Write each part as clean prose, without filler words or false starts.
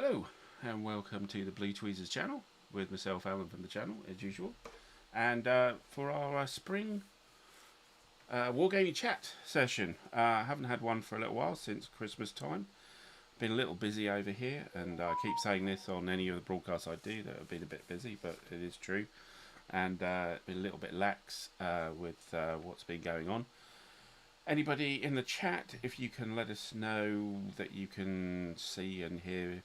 Hello and welcome to the Blue Tweezers channel with myself, Alan, from the channel as usual, and for our spring wargaming chat session. I haven't had one for a little while, since Christmas time. Been a little busy over here, and I keep saying this on any of the broadcasts I do, that I've been a bit busy, but it is true, and been a little bit lax with what's been going on. Anybody in the chat, if you can let us know that you can see and hear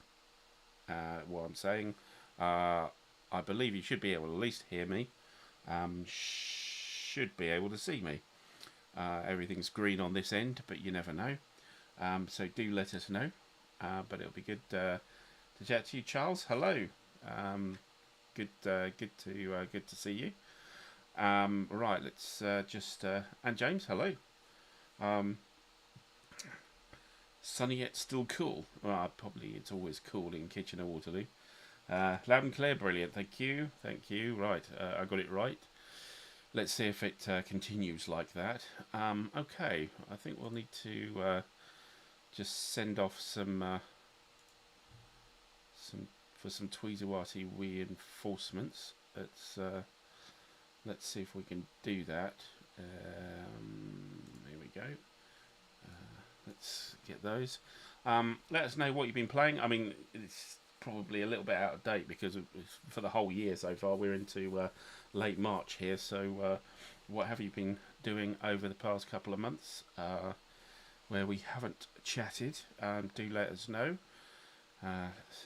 what I'm saying. I believe you should be able to at least hear me. Should be able to see me. Everything's green on this end, but you never know. So do let us know. But it'll be good to chat to you, Charles. Hello. Good to see you. Right, let's and James, hello. Sunny yet still cool. Well, probably it's always cool in Kitchener Waterloo. Loud and clear, brilliant. Thank you. Right, I got it right. Let's see if it continues like that. Okay, I think we'll need to just send off some Tweezer reinforcements. Let's see if we can do that. Here we go. Let's get those. Let us know what you've been playing. I mean, it's probably a little bit out of date because for the whole year so far we're into late March here. So what have you been doing over the past couple of months where we haven't chatted? Do let us know. Let's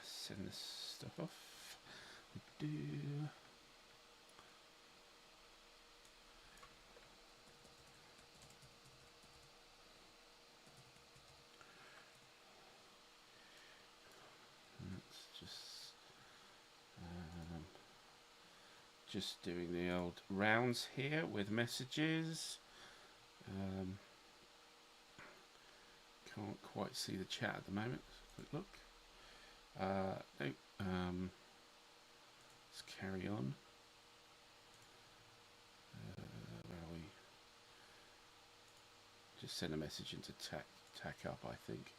send this stuff off. We do. Just doing the old rounds here with messages. Can't quite see the chat at the moment. Quick look. No. Let's carry on. Where are we? Just send a message into tack up, I think.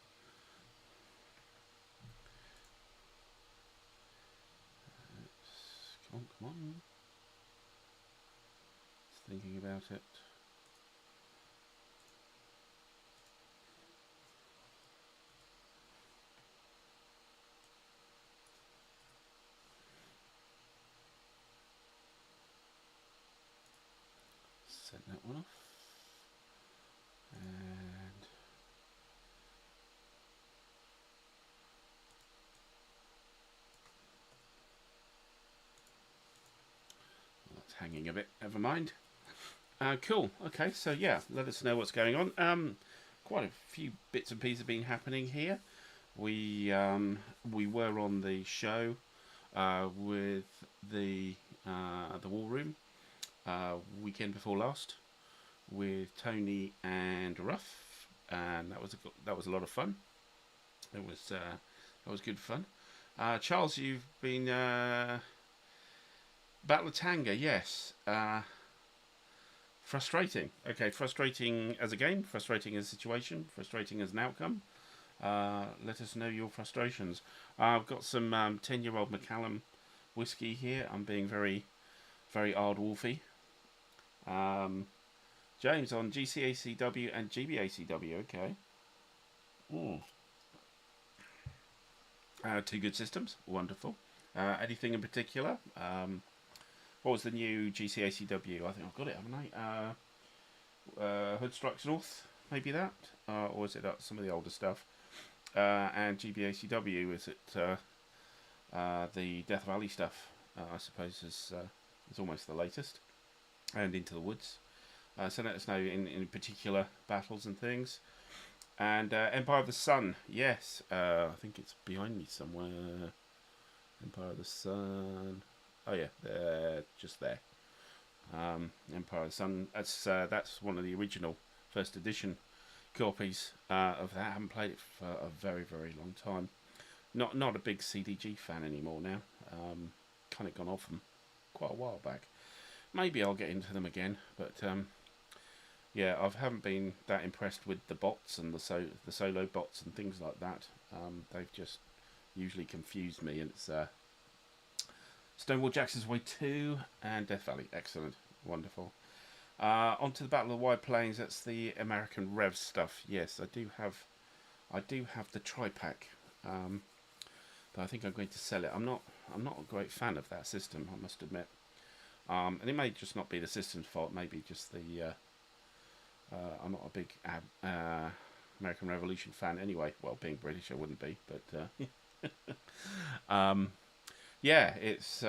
Come on. Thinking about it. Send that one off. And that's hanging a bit. Never mind. Cool. Okay, so yeah, let us know what's going on. Quite a few bits and pieces have been happening here. We were on the show with the War Room weekend before last with Tony and Ruff, and that was a lot of fun. It was good fun. Charles, you've been Battle of Tanga, yes. Frustrating. Okay, frustrating as a game, frustrating as a situation, frustrating as an outcome. Let us know your frustrations. I've got some 10-year-old Macallan whiskey here. I'm being very, very Ardwolfy. James on GCACW and GBACW. Okay. Two good systems. Wonderful. Anything in particular? What was the new GCACW? I think I've got it, haven't I? Hood Strikes North, maybe that? Or is it some of the older stuff? And GBACW, is it the Death Valley stuff? I suppose is almost the latest. And Into the Woods. So let us know in particular battles and things. And Empire of the Sun, yes. I think it's behind me somewhere. Empire of the Sun. Oh yeah, just there. Empire of the Sun. That's one of the original first edition copies of that. I haven't played it for a very, very long time. Not a big CDG fan anymore now. Kind of gone off them quite a while back. Maybe I'll get into them again, but yeah, I haven't been that impressed with the bots and the solo bots and things like that. They've just usually confuse me. And it's Stonewall Jackson's Way 2 and Death Valley. Excellent, wonderful. On to the Battle of the Wide Plains. That's the American Rev stuff. Yes, I do have the tri-pack, but I think I'm going to sell it. I'm not a great fan of that system, I must admit. And it may just not be the system's fault. Maybe just the I'm not a big American Revolution fan anyway. Well, being British, I wouldn't be, but yeah, it's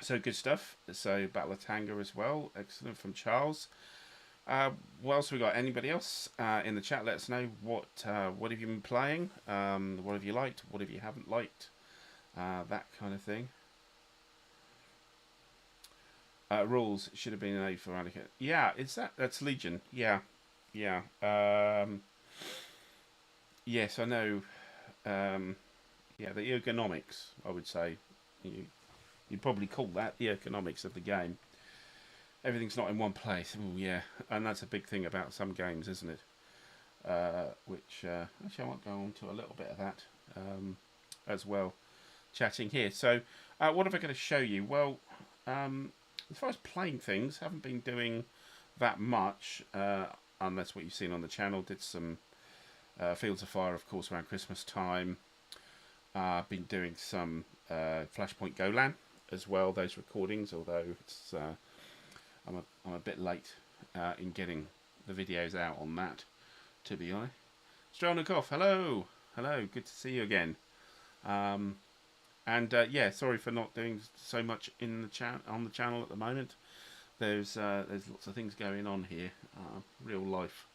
so good stuff. So Battle of Tanga as well, excellent from Charles. What else we got? Anybody else in the chat? Let us know what have you been playing, what have you liked, what have you haven't liked, that kind of thing. Rules should have been an A for Anakin. Yeah, that's Legion. Yeah. Yes, I know. Yeah, the ergonomics, I would say. You'd probably call that the ergonomics of the game. Everything's not in one place. Oh, yeah. And that's a big thing about some games, isn't it? Which, actually, I might go on to a little bit of that as well, chatting here. So, what am I going to show you? Well, as far as playing things, haven't been doing that much, unless what you've seen on the channel. Did some Fields of Fire, of course, around Christmas time. Been doing some Flashpoint Golan as well, those recordings, although it's I'm a bit late in getting the videos out on that, to be honest. Strelnikov, hello, good to see you again. And yeah, sorry for not doing so much in the on the channel at the moment. There's lots of things going on here. Real life,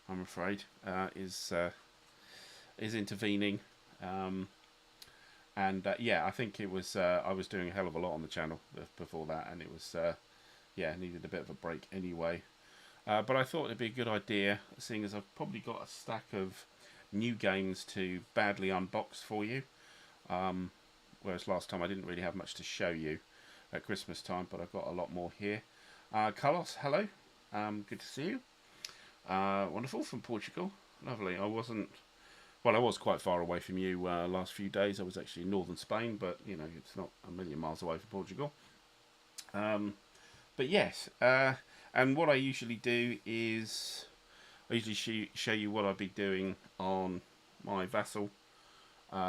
I'm afraid, is intervening. And yeah, I think it was I was doing a hell of a lot on the channel before that, and it was yeah, needed a bit of a break anyway. But I thought it'd be a good idea, seeing as I've probably got a stack of new games to badly unbox for you. Whereas last time I didn't really have much to show you at Christmas time, but I've got a lot more here. Carlos, hello. Good to see you. Wonderful, from Portugal. Lovely. I was quite far away from you last few days. I was actually in northern Spain, but you know, it's not a million miles away from Portugal. But yes, and what I usually do is I usually show you what I'll be doing on my Vassal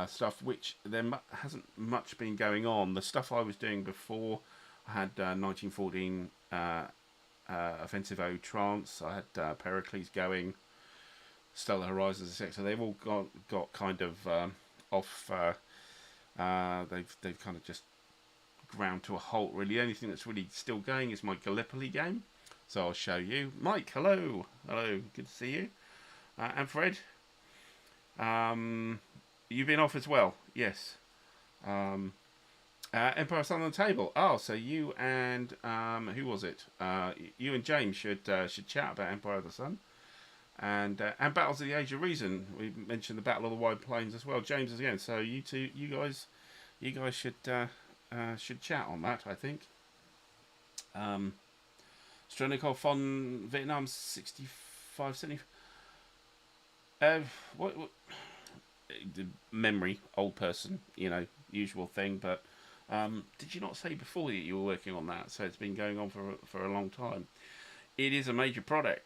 stuff, which there hasn't much been going on. The stuff I was doing before, I had 1914 Offensive O Trance, I had Pericles going, Stellar Horizons, etc. They've all got kind of off. They've kind of just ground to a halt. Really, the only thing that's really still going is my Gallipoli game. So I'll show you. Mike, hello, good to see you. And Fred, you've been off as well. Yes. Empire Sun on the Table. Oh, so you and who was it? You and James should chat about Empire of the Sun. And Battles of the Age of Reason. We mentioned the Battle of the Wide Plains as well. James again. So you guys should chat on that, I think. Stronikov on Vietnam 65, 70. What memory, old person, you know, usual thing. But did you not say before that you were working on that? So it's been going on for a long time. It is a major project.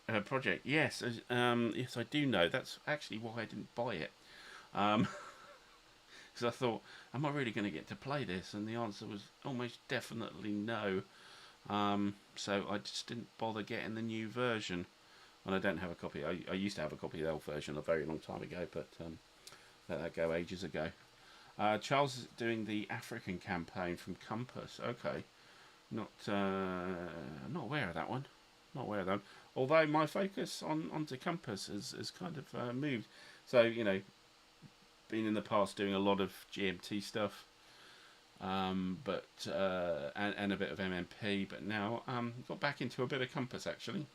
Yes, yes, I do know. That's actually why I didn't buy it. Because I thought, am I really going to get to play this? And the answer was almost definitely no. So I just didn't bother getting the new version. And I don't have a copy. I used to have a copy of the old version a very long time ago, but let that go ages ago. Charles is doing the African campaign from Compass. Okay, I'm not aware of that one. Not aware of them. Although my focus onto Compass has kind of moved. So, you know, been in the past doing a lot of GMT stuff, but and a bit of MMP, but now got back into a bit of Compass actually.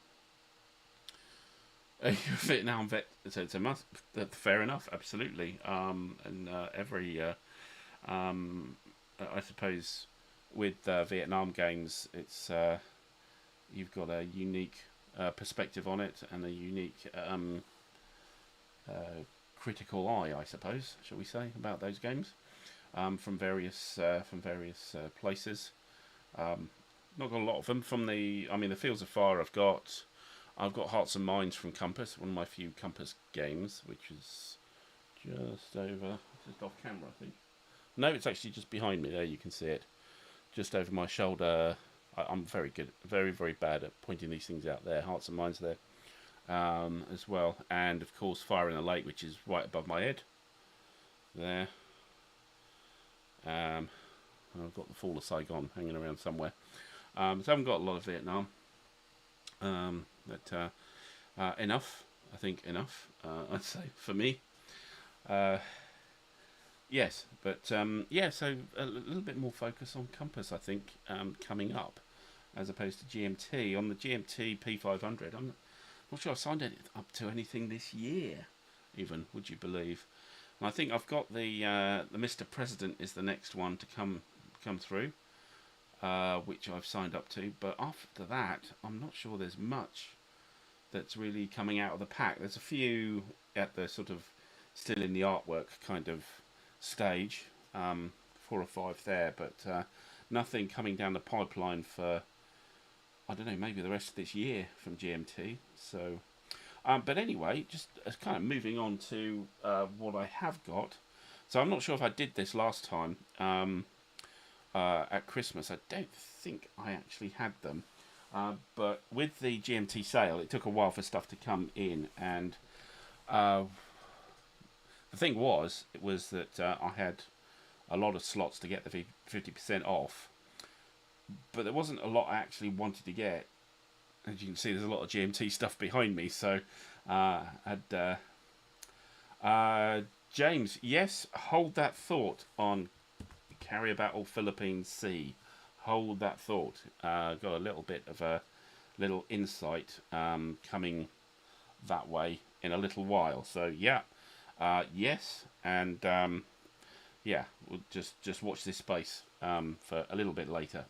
Vietnam vet, so it's a must. Fair enough, absolutely. And every I suppose with Vietnam games, it's you've got a unique perspective on it and a unique critical eye, I suppose, shall we say, about those games from various places. Not got a lot of them from the. I mean, the Fields of Fire. I've got Hearts and Minds from Compass, one of my few Compass games, which is just over, just off camera, I think. No, it's actually just behind me. There, you can see it, just over my shoulder. I'm very good, very bad at pointing these things out. There, Hearts and Minds there, as well, and of course Fire in the Lake, which is right above my head. There. I've got the Fall of Saigon hanging around somewhere. So I haven't got a lot of Vietnam. But enough, I think enough, I'd say, for me. Yes, but yeah, so a little bit more focus on Compass, I think, coming up, as opposed to GMT. On the GMT P500, I'm not sure I've signed it up to anything this year, even, would you believe? And I think I've got the Mr. President is the next one to come through, which I've signed up to. But after that, I'm not sure there's much that's really coming out of the pack. There's a few at the sort of still in the artwork kind of stage, 4 or 5 there, but nothing coming down the pipeline for, I don't know, maybe the rest of this year from GMT. So, but anyway, just kind of moving on to what I have got. So I'm not sure if I did this last time at Christmas. I don't think I actually had them. But with the GMT sale, it took a while for stuff to come in, and the thing was that I had a lot of slots to get the 50% off, but there wasn't a lot I actually wanted to get. As you can see, there's a lot of GMT stuff behind me, so James, yes, hold that thought on Carrier Battle Philippines Sea. Hold that thought. Got a little bit of a little insight coming that way in a little while. So yeah, yes, and yeah, we'll just watch this space for a little bit later.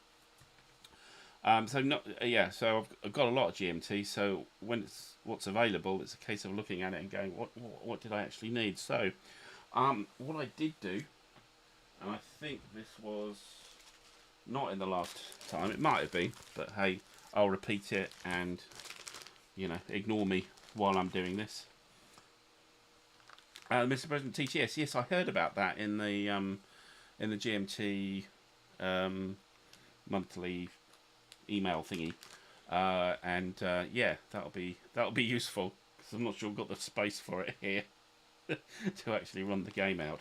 So I've got a lot of GMT. So when it's what's available, it's a case of looking at it and going, what did I actually need? So what I did do, and I think this was not in the last time, it might have been, but hey, I'll repeat it and, you know, ignore me while I'm doing this. Mr. President TTS, yes, I heard about that in the GMT monthly email thingy, and yeah, that'll be useful, because I'm not sure I've got the space for it here to actually run the game out.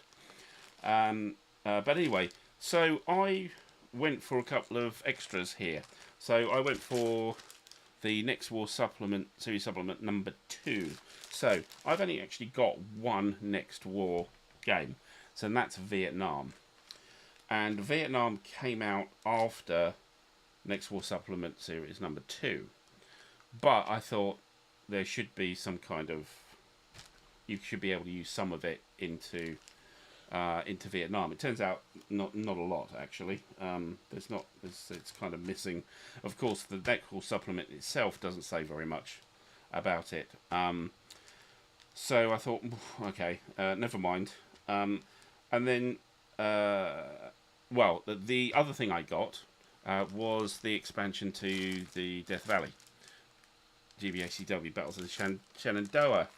But anyway, so I went for a couple of extras here. So I went for the Next War Supplement, Series Supplement number 2. So I've only actually got one Next War game, so that's Vietnam. And Vietnam came out after Next War Supplement Series number 2. But I thought there should be some kind of, you should be able to use some of it into Vietnam. It turns out not a lot, actually. It's kind of missing. Of course, the Next War Supplement itself doesn't say very much about it. So I thought, okay, never mind. And then, well, the other thing I got was the expansion to the Death Valley, GBACW Battles of the Shenandoah.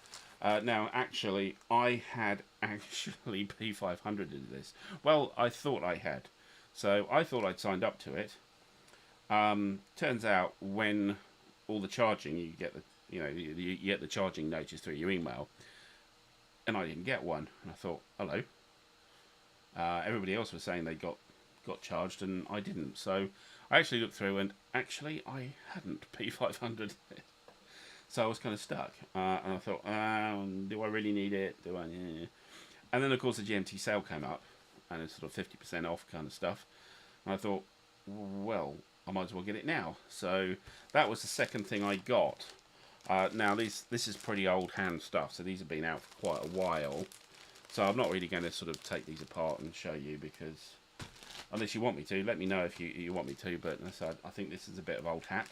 Now, actually, I had actually P500 in this. Well, I thought I had. So I thought I'd signed up to it. Turns out, when all the charging, you get the, you get the charging notice through your email, and I didn't get one. And I thought, hello. Everybody else was saying they got charged, and I didn't. So I actually looked through, and actually I hadn't P500. So I was kind of stuck, and I thought, do I really need it? Do I? Yeah. And then, of course, the GMT sale came up, and it's sort of 50% off kind of stuff. And I thought, well, I might as well get it now. So that was the second thing I got. Now, this is pretty old hand stuff, so these have been out for quite a while. So I'm not really going to sort of take these apart and show you, because unless you want me to, let me know if you want me to. But as I said, I think this is a bit of old hat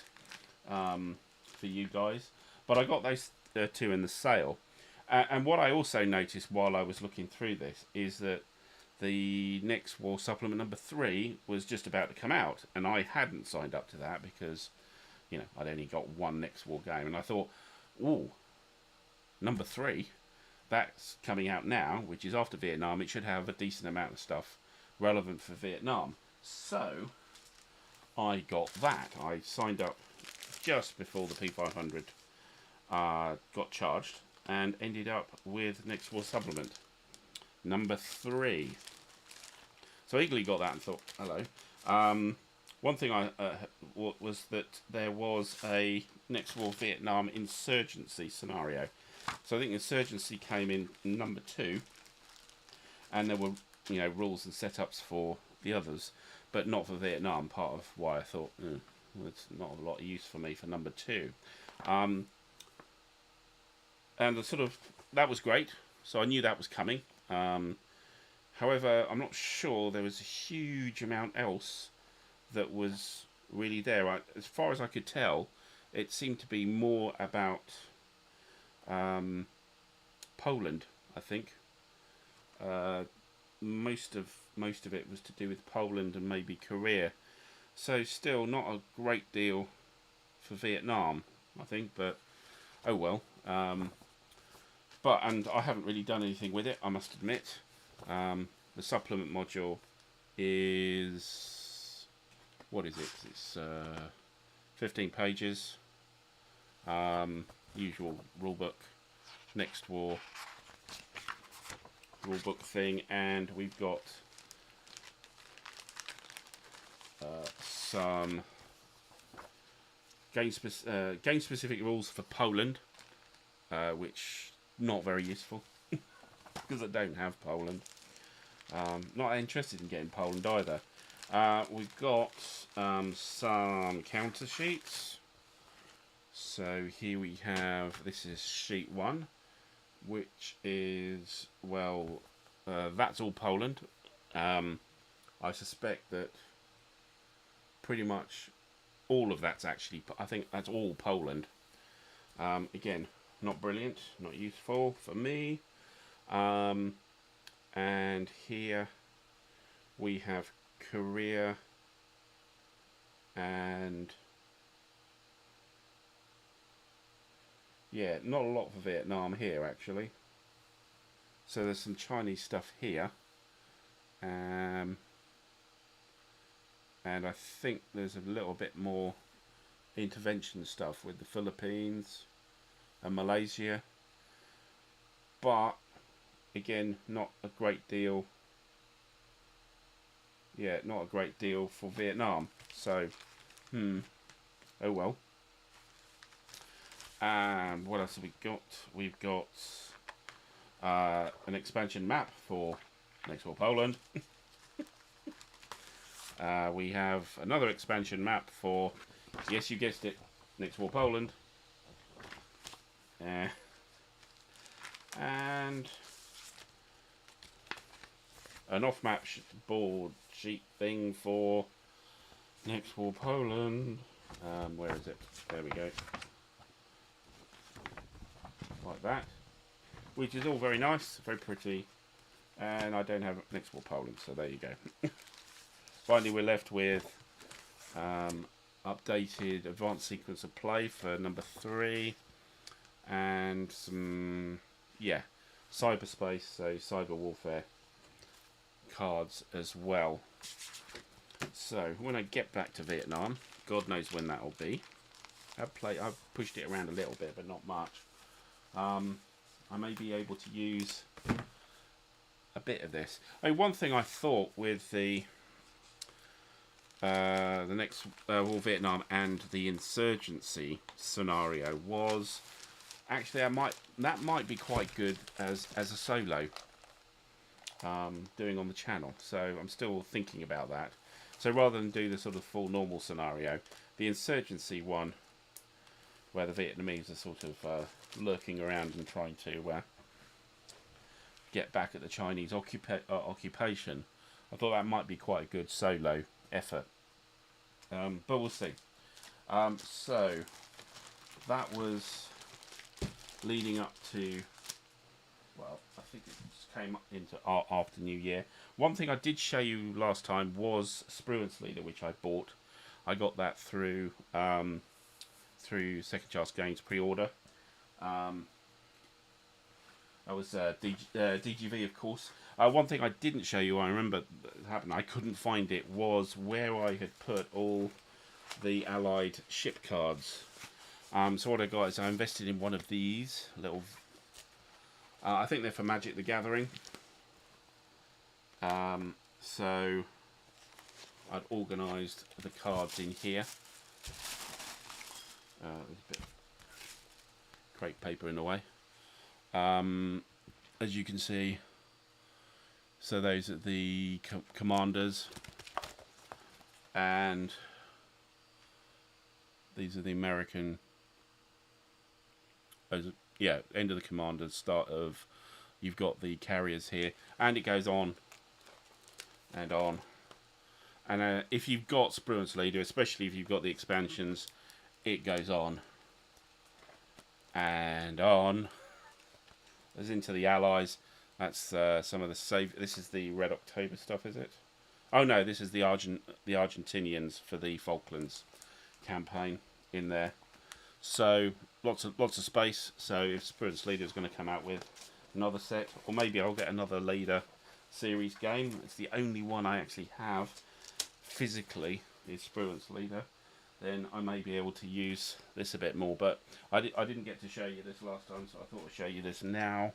for you guys. But I got those two in the sale. And what I also noticed while I was looking through this is that the Next War Supplement number 3 was just about to come out, and I hadn't signed up to that because, you know, I'd only got one Next War game, and I thought, ooh, number 3, that's coming out now, which is after Vietnam. It should have a decent amount of stuff relevant for Vietnam. So I got that. I signed up just before the P500 got charged, and ended up with Next War Supplement number 3. So I eagerly got that and thought, hello. One thing I was that there was a Next War Vietnam insurgency scenario. So I think insurgency came in number 2, and there were, you know, rules and setups for the others, but not for Vietnam. Part of why I thought, well, it's not a lot of use for me for number 2. And the sort of, that was great. So I knew that was coming. However, I'm not sure there was a huge amount else that was really there. As far as I could tell, it seemed to be more about Poland, I think. Most of it was to do with Poland and maybe Korea. So still not a great deal for Vietnam, I think, but oh well. And I haven't really done anything with it, I must admit. The supplement module is, what is it? It's 15 pages. Usual rulebook, Next War rulebook thing, and we've got some game-specific rules for Poland, which not very useful because I don't have Poland. Not interested in getting Poland either. We've got some counter sheets. So here we have, this is sheet 1, which is, well, that's all Poland. I suspect that pretty much all of that's actually, I think that's all Poland. Again, not brilliant, not useful for me. And here we have Korea and, yeah, not a lot for Vietnam here actually. So there's some Chinese stuff here. And I think there's a little bit more intervention stuff with the Philippines and Malaysia. But again, not a great deal. Yeah, not a great deal for Vietnam. So, oh well. And what else have we got? We've got an expansion map for Next War Poland. We have another expansion map for, yes, you guessed it, Next War Poland. And an off-map board sheet thing for Next War Poland. Where is it? There we go. Like that. Which is all very nice, very pretty. And I don't have Next War Poland, so there you go. Finally, we're left with updated advanced sequence of play for number 3. And some, yeah, cyberspace, so cyber warfare cards as well. So when I get back to Vietnam, God knows when that'll be. I've pushed it around a little bit, but not much. I may be able to use a bit of this. I mean, one thing I thought with the Next War Vietnam and the insurgency scenario was actually that might be quite good as a solo doing on the channel. So I'm still thinking about that. So rather than do the sort of full normal scenario, the insurgency one, where the Vietnamese are sort of lurking around and trying to get back at the Chinese occupation, I thought that might be quite a good solo effort. But we'll see. So that was leading up to well, I think it just came into after New Year. One thing I did show you last time was Spruance Leader, which I bought. I got that through Second Chance Games pre-order. I was DGV, of course. One thing I didn't show you, I remember happened, I couldn't find it, was where I had put all the Allied ship cards. So what I got is I invested in one of these little. I think they're for Magic the Gathering. So I'd organised the cards in here. There's a bit of crepe paper in the way. As you can see, so those are the commanders, and these are the American. Yeah, end of the commanders, start of. You've got the carriers here, and it goes on and on. And if you've got Spruance Leader, especially if you've got the expansions, it goes on and on. As into the Allies. That's some of the save. This is the Red October stuff, is it? Oh no, this is the Argentinians for the Falklands campaign in there. So lots of space. So if Spruance Leader is going to come out with another set, or maybe I'll get another Leader series game. It's the only one I actually have physically is Spruance Leader. Then I may be able to use this a bit more. But I didn't get to show you this last time, so I thought I'd show you this now.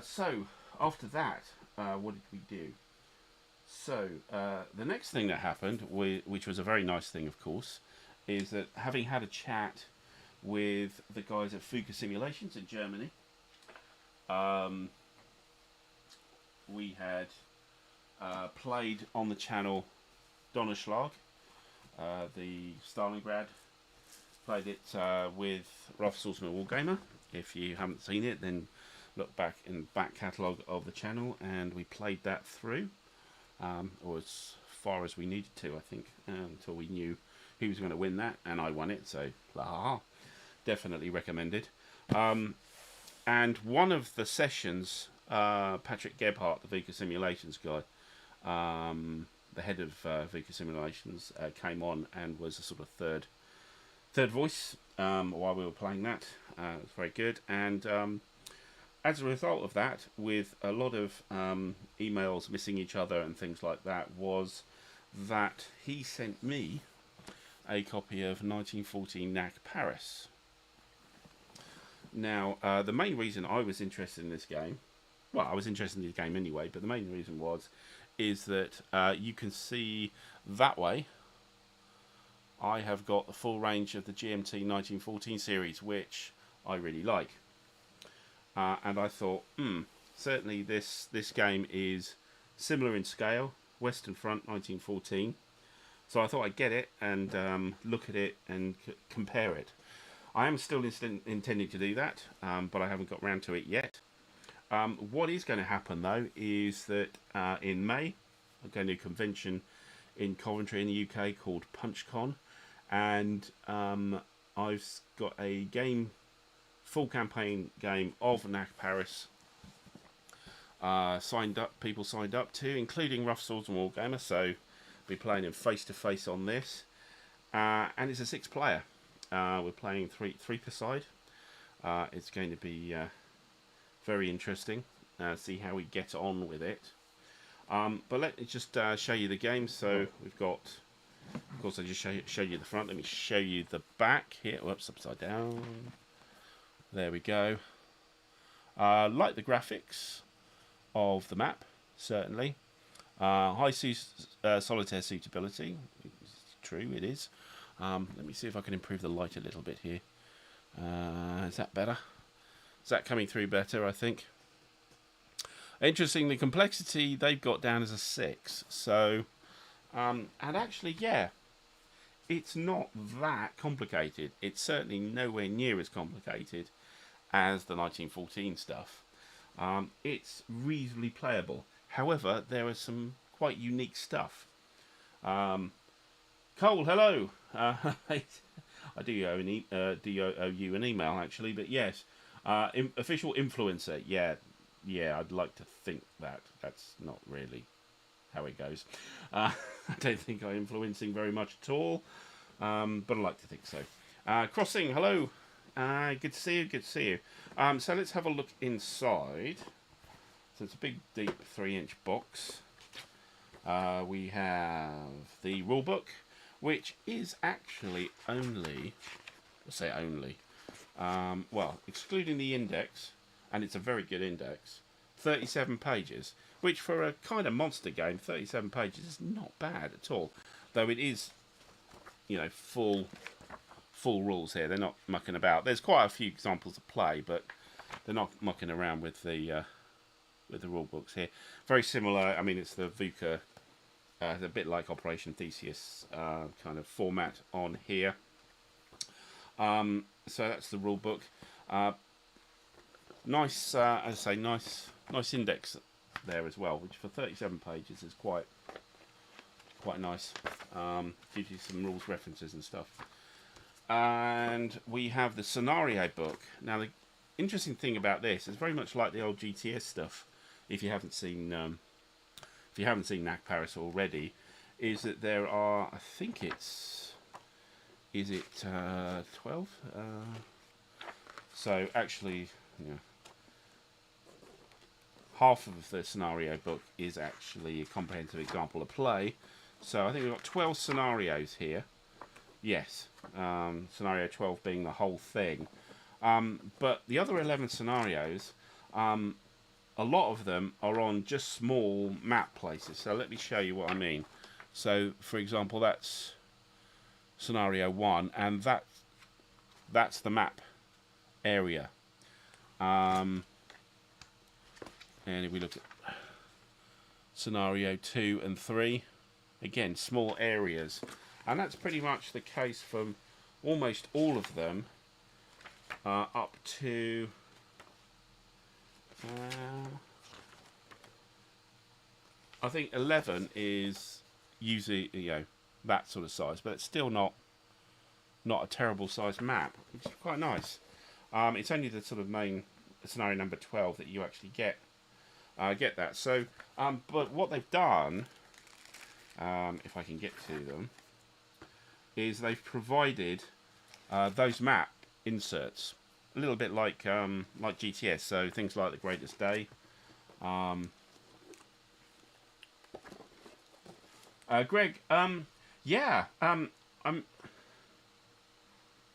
So after that, what did we do? So the next thing that happened, which was a very nice thing, of course, is that having had a chat with the guys at Fuka Simulations in Germany, we had played on the channel Donnerschlag, the Stalingrad. Played it with Rough Swordsman Wargamer. If you haven't seen it, then look back in the back catalogue of the channel, and we played that through, or as far as we needed to, I think, until we knew who was going to win that, and I won it, so definitely recommended. And one of the sessions, Patrick Gebhardt, the Vika Simulations guy, the head of Vika Simulations, came on and was a sort of third voice while we were playing that. It was very good, and as a result of that, with a lot of emails missing each other and things like that, was that he sent me a copy of 1914 Nach Paris. Now, the main reason I was interested in this game, well, I was interested in the game anyway, but the main reason is that you can see that way I have got the full range of the GMT 1914 series, which I really like. And I thought, certainly this game is similar in scale, Western Front 1914. So I thought I'd get it and look at it and compare it. I am still intending to do that, but I haven't got round to it yet. What is going to happen, though, is that in May, I'm going to a convention in Coventry in the UK called PunchCon, and I've got a full campaign game of Nach Paris people signed up to, including Rough Swordsman Wargamer, so I'll be playing him face to face on this, and it's a 6-player. We're playing three per side. It's going to be very interesting. See how we get on with it. But let me just show you the game. So we've got, of course, I just show you the front. Let me show you the back here. Whoops, upside down. There we go. Like the graphics of the map, certainly. High solitaire suitability. It's true, it is. Let me see if I can improve the light a little bit here. Is that better? Is that coming through better, I think? Interesting, the complexity they've got down as a 6. So, and actually, yeah, it's not that complicated. It's certainly nowhere near as complicated as the 1914 stuff. It's reasonably playable. However, there is some quite unique stuff. Cole, hello. I I do owe you an email actually, but yes, official influencer. Yeah, I'd like to think that that's not really how it goes. I don't think I'm influencing very much at all, but I like to think so. Crossing, hello. Good to see you. Good to see you. So let's have a look inside. So it's a big, deep 3-inch box. We have the rulebook, which is actually only, let's say only, well, excluding the index, and it's a very good index, 37 pages, which for a kind of monster game, 37 pages is not bad at all. Though it is, you know, full rules here. They're not mucking about. There's quite a few examples of play, but they're not mucking around with the rule books here. Very similar. I mean, it's the VUCA, a bit like Operation Theseus kind of format on here. So that's the rule book. Nice, as I say, nice index there as well, which for 37 pages is quite nice. Gives you some rules references and stuff. And we have the scenario book. Now the interesting thing about this is very much like the old GTS stuff. If you haven't seen Nach Paris already, is that there are, I think it's, is it 12? So actually, yeah, half of the scenario book is actually a comprehensive example of play. So I think we've got 12 scenarios here. Yes, scenario 12 being the whole thing. But the other 11 scenarios, a lot of them are on just small map places. So let me show you what I mean. So, for example, that's scenario 1, and that's the map area. And if we look at scenario 2 and 3, again, small areas. And that's pretty much the case from almost all of them up to I think 11 is usually, you know, that sort of size, but it's still not a terrible sized map, which is quite nice. It's only the sort of main scenario number 12 that you actually get that. So, but what they've done, if I can get to them, is they've provided those map inserts, a little bit like GTS. So things like the Greatest Day. Greg, yeah, I'm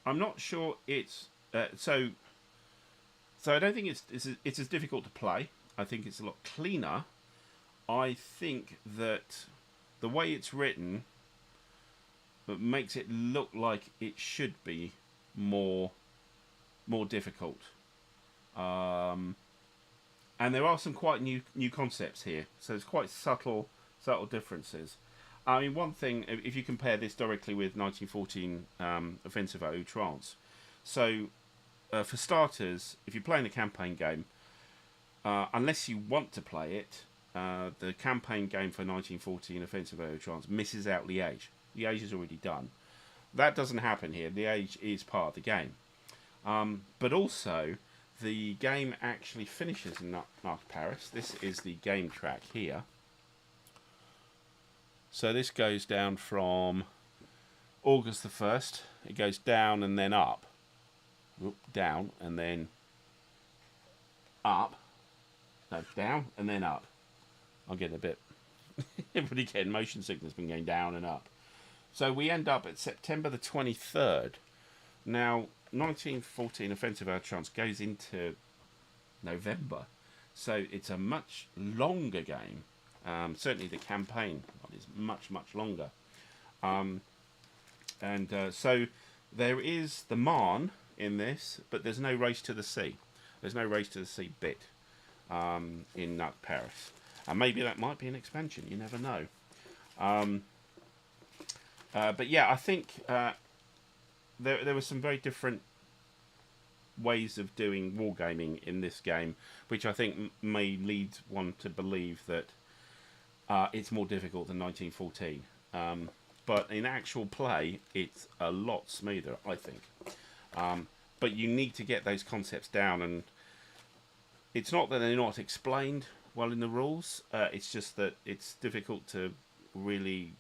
not sure it's so I don't think it's as difficult to play. I think it's a lot cleaner. I think that the way it's written makes it look like it should be more difficult. And there are some quite new concepts here, so it's quite subtle differences. I mean, one thing, if you compare this directly with 1914 Offensive at Outrance, so for starters, if you're playing a campaign game, unless you want to play it, the campaign game for 1914 Offensive at Outrance misses out Liège. Liège is already done. That doesn't happen here. Liège is part of the game. But also, the game actually finishes in Nach Paris. This is the game track here. So this goes down from August the 1st. It goes down and then up. Down and then up. No, down and then up. I'm getting a bit... Everybody getting motion sickness, been going down and up. So we end up at September the 23rd. Now, 1914 Offensive at Outrance goes into November. So it's a much longer game. Certainly the campaign is much longer. So there is the Marne in this, but there's no race to the sea. There's no race to the sea bit in Nach Paris. And maybe that might be an expansion, you never know. But yeah, I think there were some very different ways of doing wargaming in this game, which I think may lead one to believe that it's more difficult than 1914. but in actual play, it's a lot smoother, I think. But you need to get those concepts down, and it's not that they're not explained well in the rules. It's just that it's difficult to really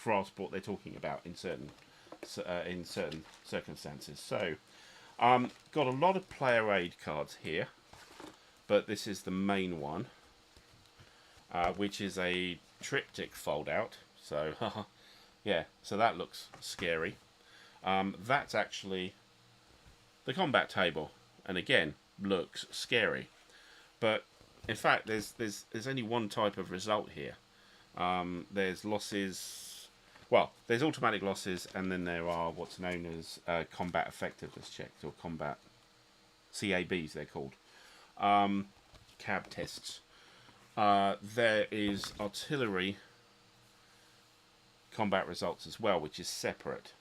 grasp what they're talking about in certain circumstances. So, got a lot of player aid cards here, but this is the main one, which is a triptych fold out. So, yeah, so that looks scary. That's actually the combat table, and again, looks scary. But in fact, there's only one type of result here. There's losses. Well, there's automatic losses, and then there are what's known as combat effectiveness checks, or combat CABs, they're called. CAB tests. There is artillery combat results as well, which is separate.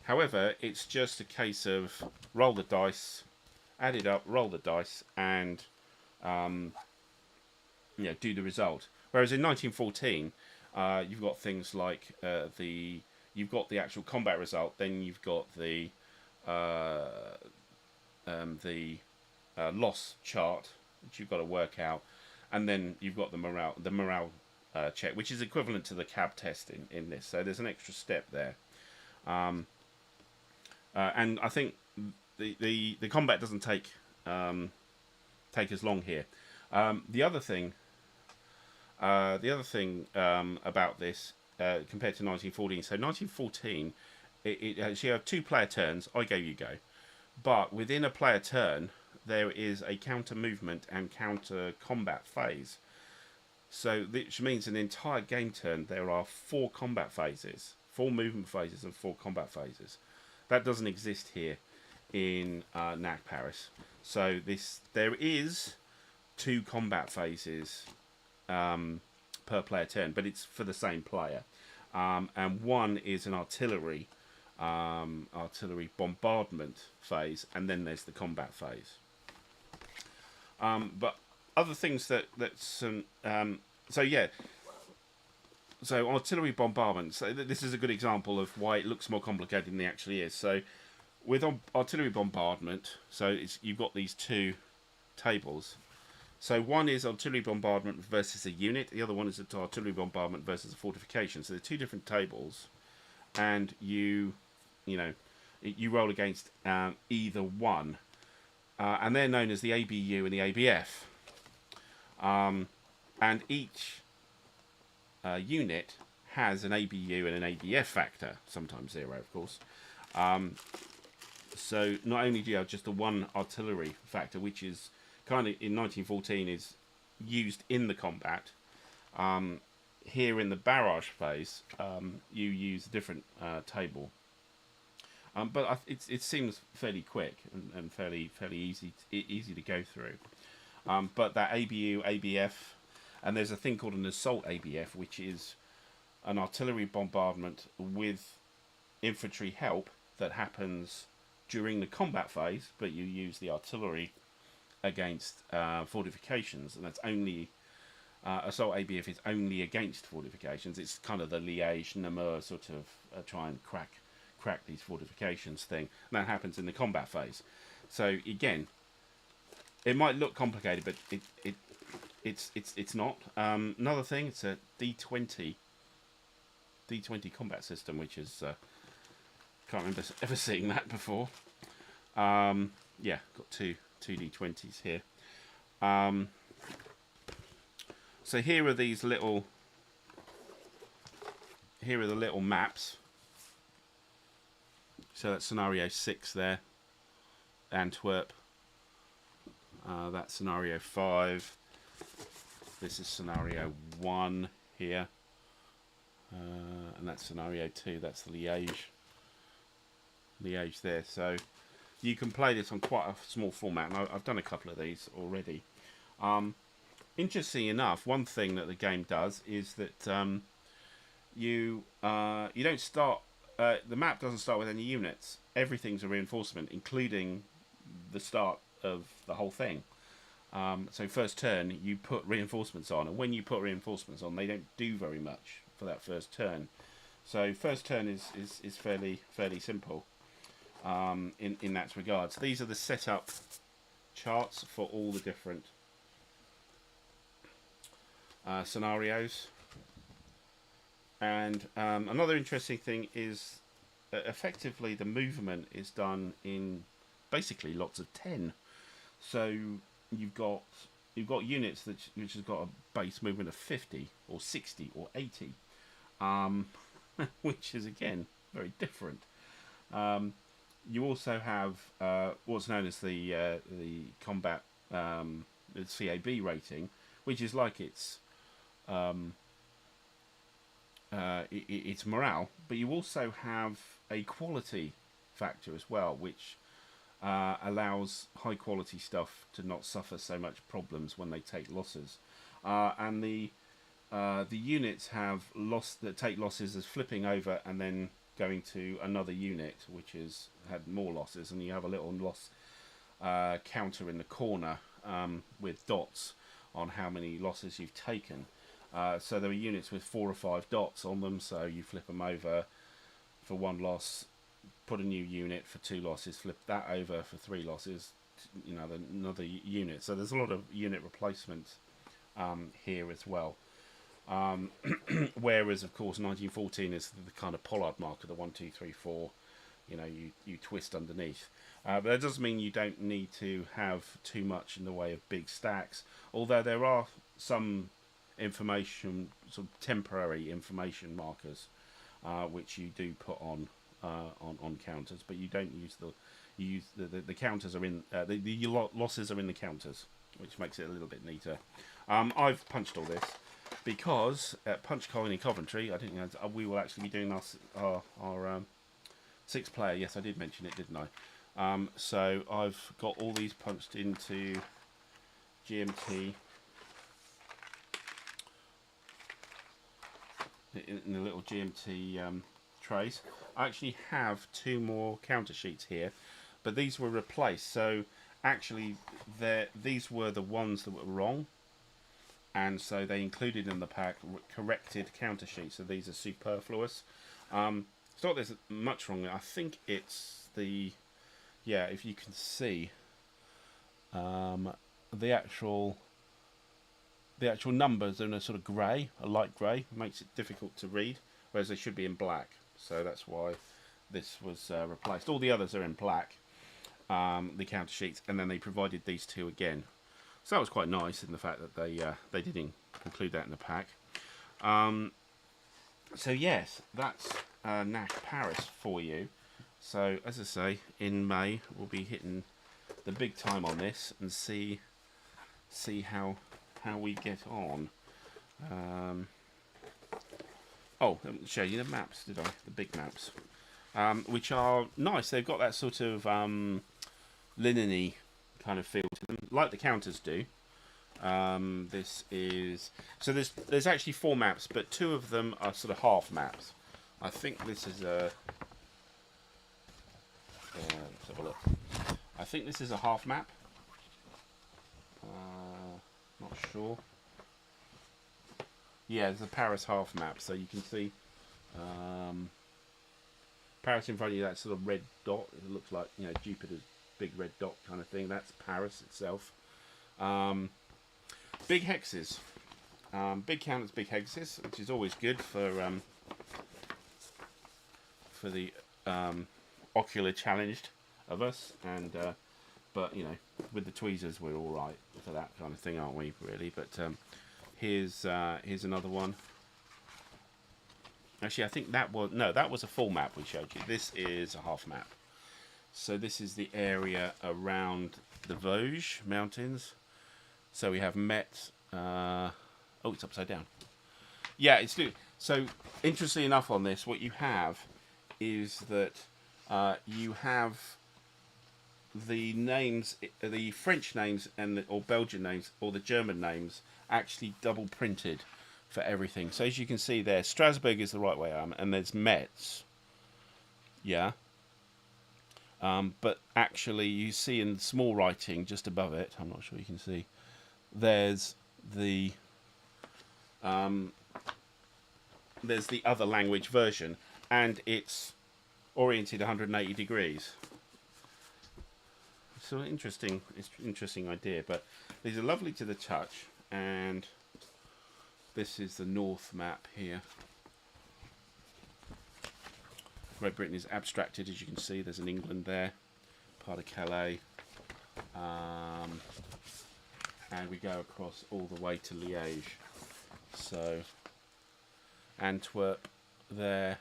However, it's just a case of roll the dice, add it up, roll the dice, and do the result. Whereas in 1914, you've got things like you've got the actual combat result, then you've got the loss chart, which you've got to work out, and then you've got the morale check, which is equivalent to the CAB test in this. So there's an extra step there. And I think the combat doesn't take as long here. The other thing about this compared to 1914, so 1914, it actually have 2 player turns. I gave you go, but within a player turn there is a counter movement and counter combat phase. So which means an entire game turn there are 4 combat phases, 4 movement phases, and 4 combat phases. That doesn't exist here in Nach Paris. So there is 2 combat phases per player turn, but it's for the same player. And one is an artillery bombardment phase, and then there's the combat phase. But other things so artillery bombardment. So this is a good example of why it looks more complicated than it actually is. So with artillery bombardment, so you've got these 2 tables. So one is artillery bombardment versus a unit. The other one is artillery bombardment versus a fortification. So they're 2 different tables, and you roll against either one, and they're known as the ABU and the ABF. And each unit has an ABU and an ABF factor, sometimes 0, of course. So not only do you have just the one artillery factor, which is kind of in 1914 is used in the combat. Here in the barrage phase, you use a different table. But it seems fairly quick and fairly easy to go through. But that ABU, ABF, and there's a thing called an assault ABF, which is an artillery bombardment with infantry help that happens during the combat phase, but you use the artillery against fortifications, and that's only assault ABF is only against fortifications. It's kind of the Liège Namur sort of try and crack these fortifications thing, and that happens in the combat phase. So again, it might look complicated, but it's not. Another thing, it's a D20 combat system, which is can't remember ever seeing that before. Yeah, got two D20s here. So here are these little. Here are the little maps. So that's scenario 6 there, Antwerp. That's scenario 5. This is scenario 1 here, and that's scenario 2. That's the Liège there. So you can play this on quite a small format, and I've done a couple of these already. Interesting enough, one thing that the game does is that you don't start. The map doesn't start with any units. Everything's a reinforcement, including the start of the whole thing. So first turn, you put reinforcements on, and when you put reinforcements on, they don't do very much first turn. So first turn is fairly simple in that regard. So these are the setup charts for all the different scenarios. And another interesting thing is effectively the movement is done in basically lots of 10. So you've got units which has got a base movement of 50 or 60 or 80, which is again very different. You also have what's known as the combat the CAB rating, which is like its morale, but you also have a quality factor as well, which allows high quality stuff to not suffer so much problems when they take losses. And the units have that take losses as flipping over and then going to another unit which has had more losses, and you have a little loss counter in the corner with dots on how many losses you've taken. So there are units with 4 or 5 dots on them, so you flip them over for 1 loss, put a new unit for 2 losses, flip that over for 3 losses, you know, another unit. So there's a lot of unit replacement here as well. Whereas of course 1914 is the kind of pollard marker, the 1, 2, 3, 4, you know, you twist underneath. But that doesn't mean you don't need to have too much in the way of big stacks, although there are some information, sort of temporary information markers, which you do put on counters, but you don't use the counters are in the losses are in the counters, which makes it a little bit neater. I've punched all this because at PunchCon in Coventry, I didn't know we will actually be doing our 6-player. Yes, I did mention it, didn't I? So I've got all these punched into GMT in the little GMT trays. I actually have 2 more counter sheets here, but these were replaced. So actually, these were the ones that were wrong, and so they included in the pack corrected counter sheets. So these are superfluous. It's not there's much wrong. I think it's if you can see the actual numbers are in a sort of grey, a light grey, makes it difficult to read, whereas they should be in black. So that's why this was replaced. All the others are in black, the counter sheets, and then they provided these 2 again. So that was quite nice in the fact that they did include that in the pack. So yes, that's Nach Paris for you. So as I say, in May we'll be hitting the big time on this and see how we get on. Oh, I didn't show you the maps, did I? The big maps, which are nice. They've got that sort of linen-y kind of feel to them, like the counters do. This is there's actually 4 maps, but 2 of them are sort of half maps. I think this is a. Let's have a look. I think this is a half map. Not sure. Yeah, it's a Paris half map, so you can see Paris in front of you. That sort of red dot. It looks like, you know, Jupiter's big red dot kind of thing. That's Paris itself. Big hexes, big counters, big hexes, which is always good for the ocular challenged of us, and but you know, with the tweezers we're all right for that kind of thing, aren't we? Really, but here's another one. Actually, I think that was a full map we showed you. This is a half map. So this is the area around the Vosges mountains. So we have Metz. Oh, it's upside down. Yeah, it's so. Interestingly enough, on this, what you have is that you have the names, the French names or Belgian names or the German names actually double printed for everything. So as you can see there, Strasbourg is the right way arm, and there's Metz. Yeah. But actually, you see in small writing just above it, I'm not sure you can see, there's the there's the other language version, and it's oriented 180 degrees. So interesting, it's an interesting idea, but these are lovely to the touch, and this is the north map here. Great Britain is abstracted, as you can see. There's an England there, part of Calais, and we go across all the way to Liège. So Antwerp there,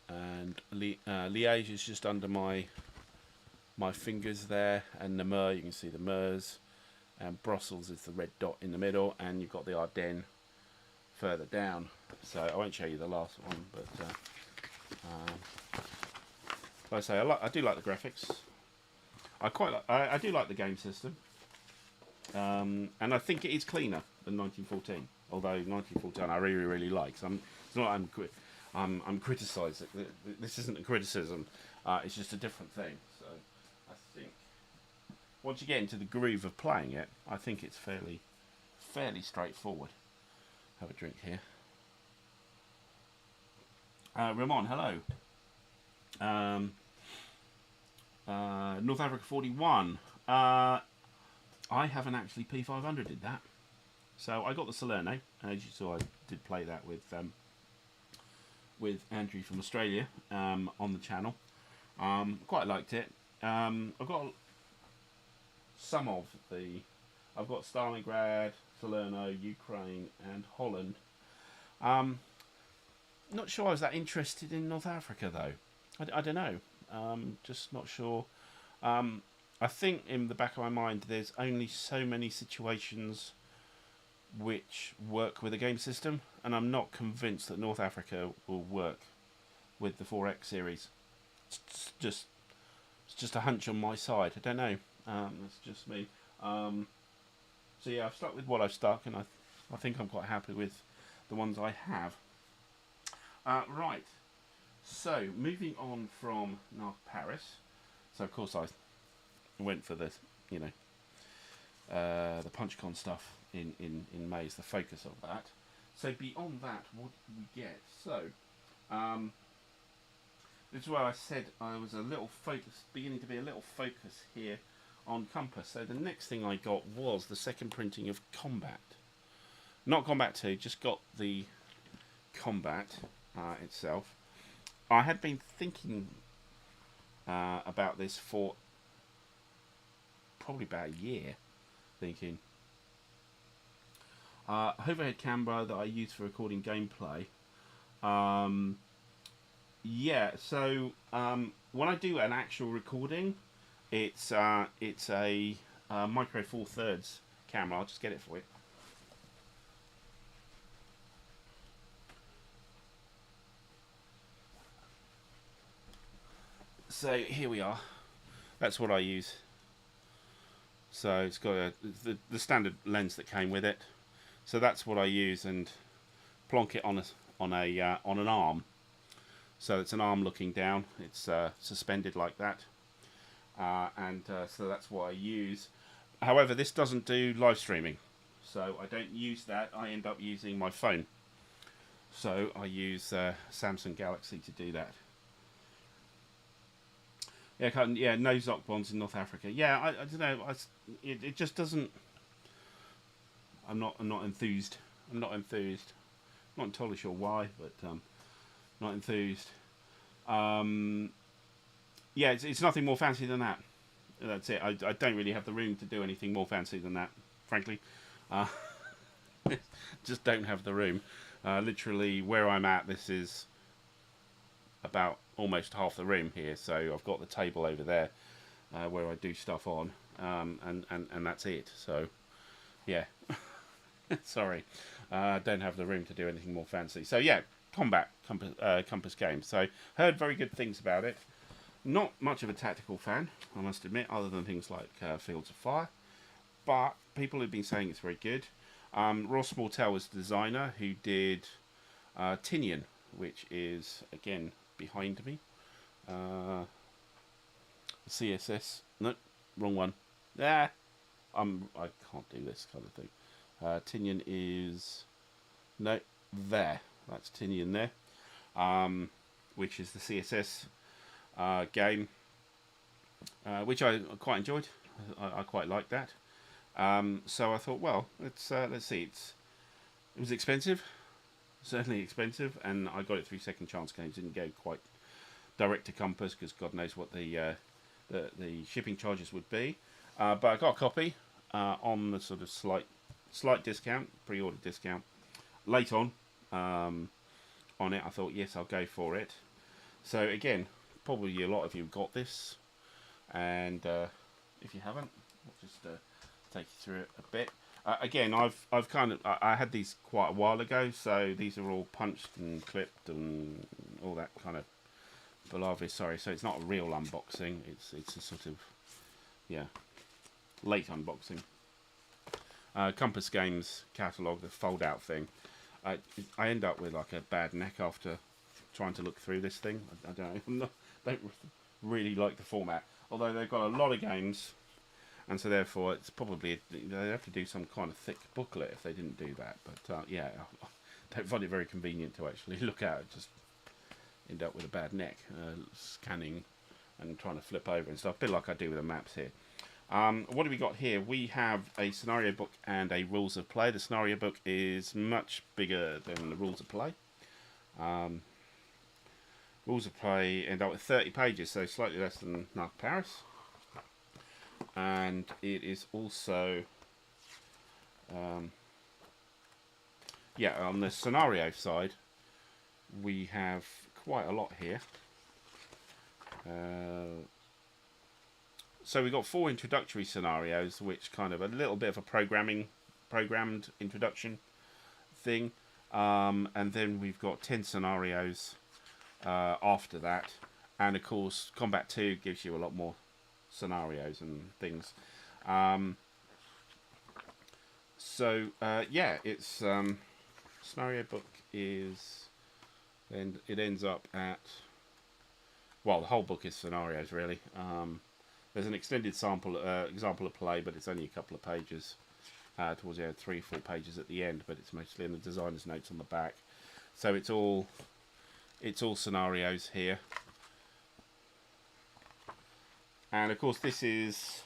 and Liège is just under my fingers there, and Namur, you can see the Meuse, and Brussels is the red dot in the middle, and you've got the Ardennes further down. So I won't show you the last one, but like I say, I do like the graphics. I do like the game system, and I think it is cleaner than 1914. Although 1914 I really like. So it's not I'm criticising. This isn't a criticism. It's just a different thing. So I think once you get into the groove of playing it, I think it's fairly straightforward. Have a drink here. Ramon, hello. North Africa 41. I haven't actually P500 did that. So I got the Salerno, as you saw. I did play that with Andrew from Australia on the channel. Quite liked it. I've got some of the. I've got Stalingrad, Salerno, Ukraine, and Holland. Not sure I was that interested in North Africa though. I don't know. Just not sure. I think in the back of my mind there's only so many situations which work with a game system, and I'm not convinced that North Africa will work with the 4X series. It's just a hunch on my side. I don't know. That's just me. So yeah, I've stuck with what I've stuck, and I think I'm quite happy with the ones I have. Right. So moving on from Nach Paris. So of course I went for the the PunchCon stuff in May is the focus of that. So beyond that, what did we get? So this is where I said I was a little beginning to be a little focus here on Compass. So the next thing I got was the second printing of Combat. Not Combat 2, just got the Combat itself. I had been thinking about this for probably about a year, thinking overhead camera that I use for recording gameplay. Yeah, so when I do an actual recording, it's a micro four thirds camera. I'll just get it for you. So here we are. That's what I use. So it's got the standard lens that came with it. So that's what I use, and plonk it on an arm. So it's an arm looking down. It's suspended like that, so that's what I use. However, this doesn't do live streaming, so I don't use that. I end up using my phone. So I use Samsung Galaxy to do that. Yeah, no Zoc bonds in North Africa. Yeah, I don't know. It just doesn't. I'm not enthused. I'm not enthused. Not entirely sure why, but not enthused. Yeah, it's nothing more fancy than that. That's it. I don't really have the room to do anything more fancy than that, frankly. Just don't have the room. Literally, where I'm at, this is about almost half the room here. So I've got the table over there where I do stuff on, and that's it. So, yeah. Sorry, don't have the room to do anything more fancy. So yeah, Compass game. So heard very good things about it. Not much of a tactical fan, I must admit, other than things like Fields of Fire. But people have been saying it's very good. Ross Mortel was the designer who did Tinian, which is again behind me. CSS. No, wrong one. I can't do this kind of thing. Tinian is there. That's Tinian there, which is the CSS game, which I quite enjoyed. I quite liked that. So I thought, well, let's see. It was expensive, certainly expensive, and I got it through Second Chance Games. Didn't go quite direct to Compass because God knows what the shipping charges would be. But I got a copy on the sort of slight discount, pre-order discount, late on it. I thought, yes, I'll go for it. So again, probably a lot of you have got this, and if you haven't, I'll just take you through it a bit. Again, I've kind of I had these quite a while ago, so these are all punched and clipped and all that kind of baloney. Sorry, so it's not a real unboxing. It's a sort of, yeah, late unboxing. Compass Games catalogue, the fold-out thing. I end up with like a bad neck after trying to look through this thing. I don't really like the format. Although they've got a lot of games, and so therefore it's probably they have to do some kind of thick booklet if they didn't do that. But yeah, I don't find it very convenient to actually look at it. Just end up with a bad neck scanning and trying to flip over and stuff. A bit like I do with the maps here. What do we got here? We have a scenario book and a rules of play. The scenario book is much bigger than the rules of play. Rules of play end up with 30 pages, so slightly less than Nach Paris. And it is also, yeah, on the scenario side, we have quite a lot here. So we've got 4 introductory scenarios, which kind of a little bit of a programmed introduction thing. And then we've got 10 scenarios after that. And of course, Combat 2 gives you a lot more scenarios and things. Yeah, it's scenario book is, and it ends up at, well, the whole book is scenarios really. There's an extended example of play, but it's only a couple of pages towards the end, 3-4 pages at the end, but it's mostly in the designer's notes on the back. So it's all scenarios here. And of course this is,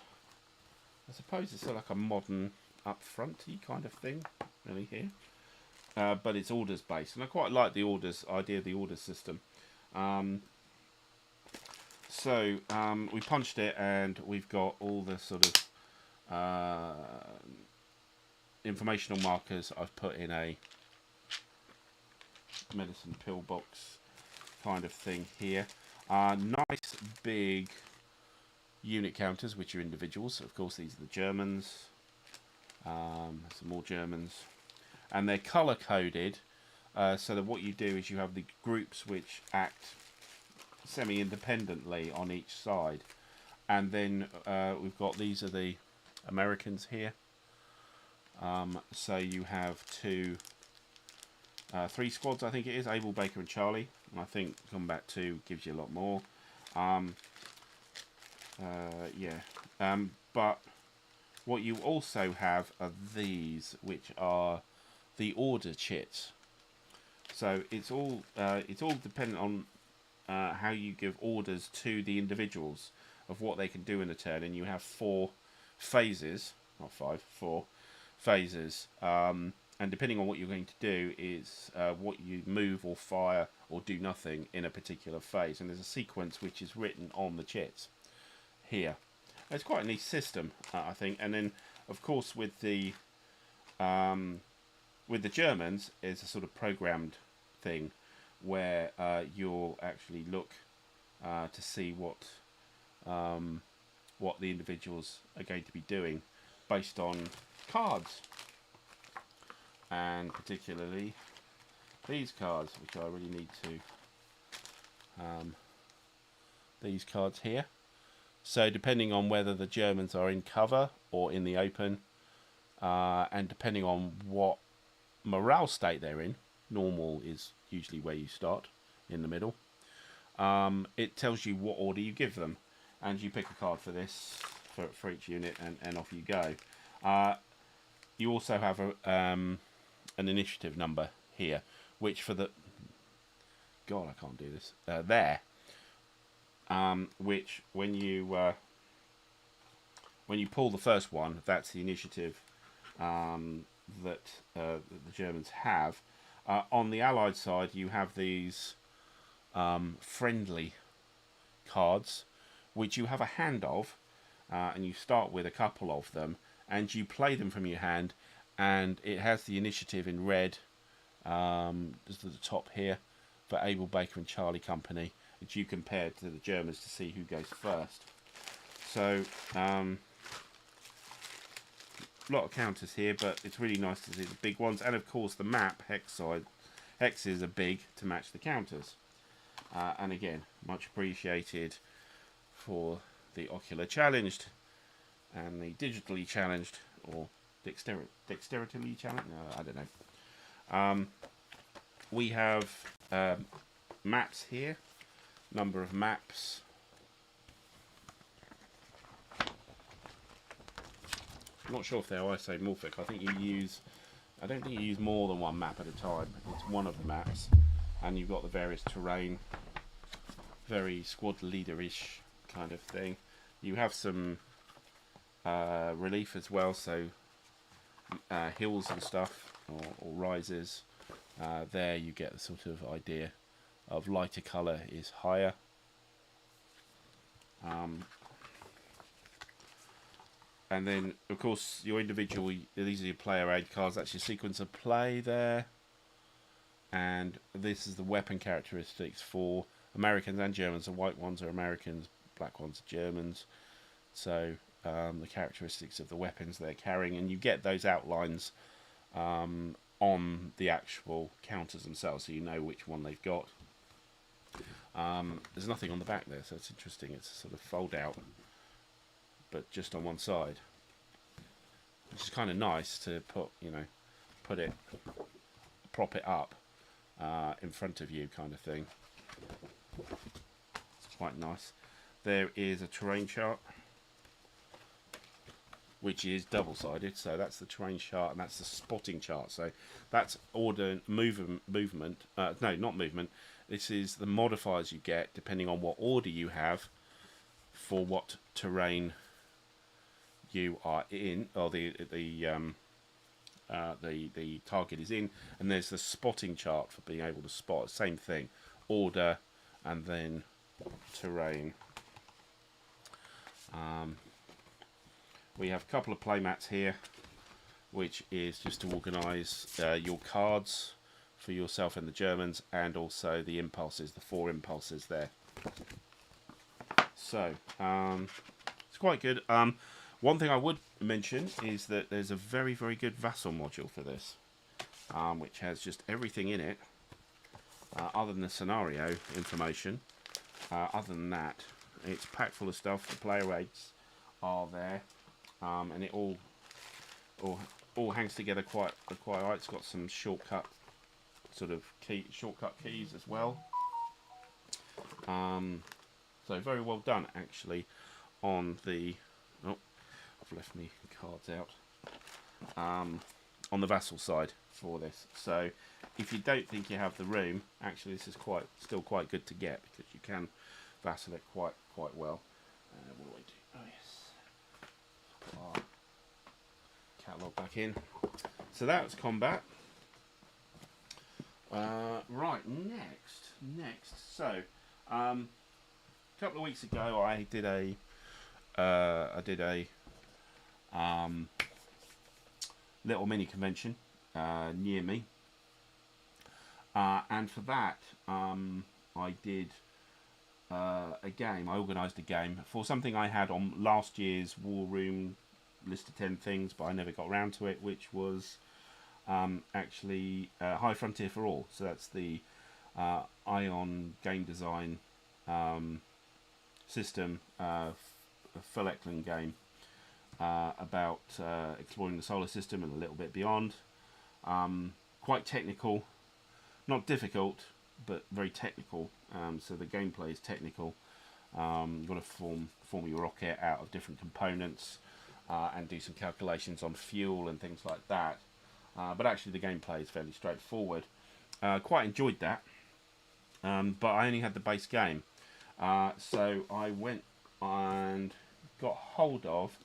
I suppose it's like a modern up-fronty kind of thing, really here. But it's orders based, and I quite like the idea of the orders system. So we punched it, and we've got all the sort of informational markers I've put in a medicine pill box kind of thing here. Nice big unit counters, which are individuals. Of course, these are the Germans. Some more Germans, and they're color coded. So that what you do is you have the groups which act semi-independently on each side, and then we've got, these are the Americans here. So you have 3 squads, I think it is, Abel, Baker and Charlie, and I think Combat 2 gives you a lot more. But what you also have are these, which are the order chits. So it's all dependent on how you give orders to the individuals of what they can do in a turn, and you have 4 phases, not 5, 4 phases, and depending on what you're going to do is what you move or fire or do nothing in a particular phase, and there's a sequence which is written on the chits here. It's quite a neat system, I think. And then of course with the Germans, it's a sort of programmed thing where you'll actually look to see what the individuals are going to be doing based on cards, and particularly these cards, which I really need to, these cards here. So depending on whether the Germans are in cover or in the open, and depending on what morale state they're in, normal is usually where you start, in the middle, it tells you what order you give them, and you pick a card for this, for each unit, and off you go. You also have an initiative number here, which for the God, I can't do this. There, which when you pull the first one, that's the initiative that the Germans have. On the Allied side, you have these friendly cards, which you have a hand of, and you start with a couple of them, and you play them from your hand, and it has the initiative in red, just at the top here, for Abel, Baker and Charlie Company, which you compared to the Germans to see who goes first. So, a lot of counters here, but it's really nice to see the big ones, and of course the map hexes are big to match the counters. And again, much appreciated for the ocular challenged and the digitally challenged, or dexteritily challenged. No, I don't know. We have maps here, number of maps. I'm not sure if they're isomorphic. I think I don't think you use more than one map at a time. It's one of the maps, and you've got the various terrain, very squad leader-ish kind of thing. You have some relief as well, so hills and stuff, or rises. There you get the sort of idea of lighter colour is higher. And then, of course, your individual, these are your player aid cards. That's your sequence of play there. And this is the weapon characteristics for Americans and Germans. The white ones are Americans, black ones are Germans. So the characteristics of the weapons they're carrying, and you get those outlines on the actual counters themselves, so you know which one they've got. There's nothing on the back there, so it's interesting. It's a sort of fold out, but just on one side, which is kind of nice to put, prop it up in front of you, kind of thing. It's quite nice. There is a terrain chart, which is double-sided, so that's the terrain chart and that's the spotting chart. So that's order movement. No, not movement. This is the modifiers you get depending on what order you have for what terrain you are in, or the target is in, and there's the spotting chart for being able to spot. Same thing, order and then terrain. We have a couple of playmats here, which is just to organise your cards for yourself and the Germans, and also the impulses, the 4 impulses there. So it's quite good. One thing I would mention is that there's a very, very good vassal module for this, which has just everything in it, other than the scenario information. Other than that, it's packed full of stuff. The player aids are there, and it all hangs together quite right. It's got some shortcut keys as well. So very well done, actually, on the. Oh, I've left me cards out. On the vassal side for this. So if you don't think you have the room, actually this is still quite good to get, because you can vassal it quite well. What do I do? Oh yes. Put our catalogue back in. So that was combat. Right, next. So a couple of weeks ago I did a little mini convention near me, and for that I did a game. I organised a game for something I had on last year's War Room list of 10 things, but I never got around to it, which was actually High Frontier for All. So that's the Ion game design system, Phil Eklund game about exploring the solar system and a little bit beyond. Quite technical, not difficult, but very technical. So the gameplay is technical. You've got to form your rocket out of different components and do some calculations on fuel and things like that. But actually the gameplay is fairly straightforward. Quite enjoyed that, but I only had the base game. So I went and got hold of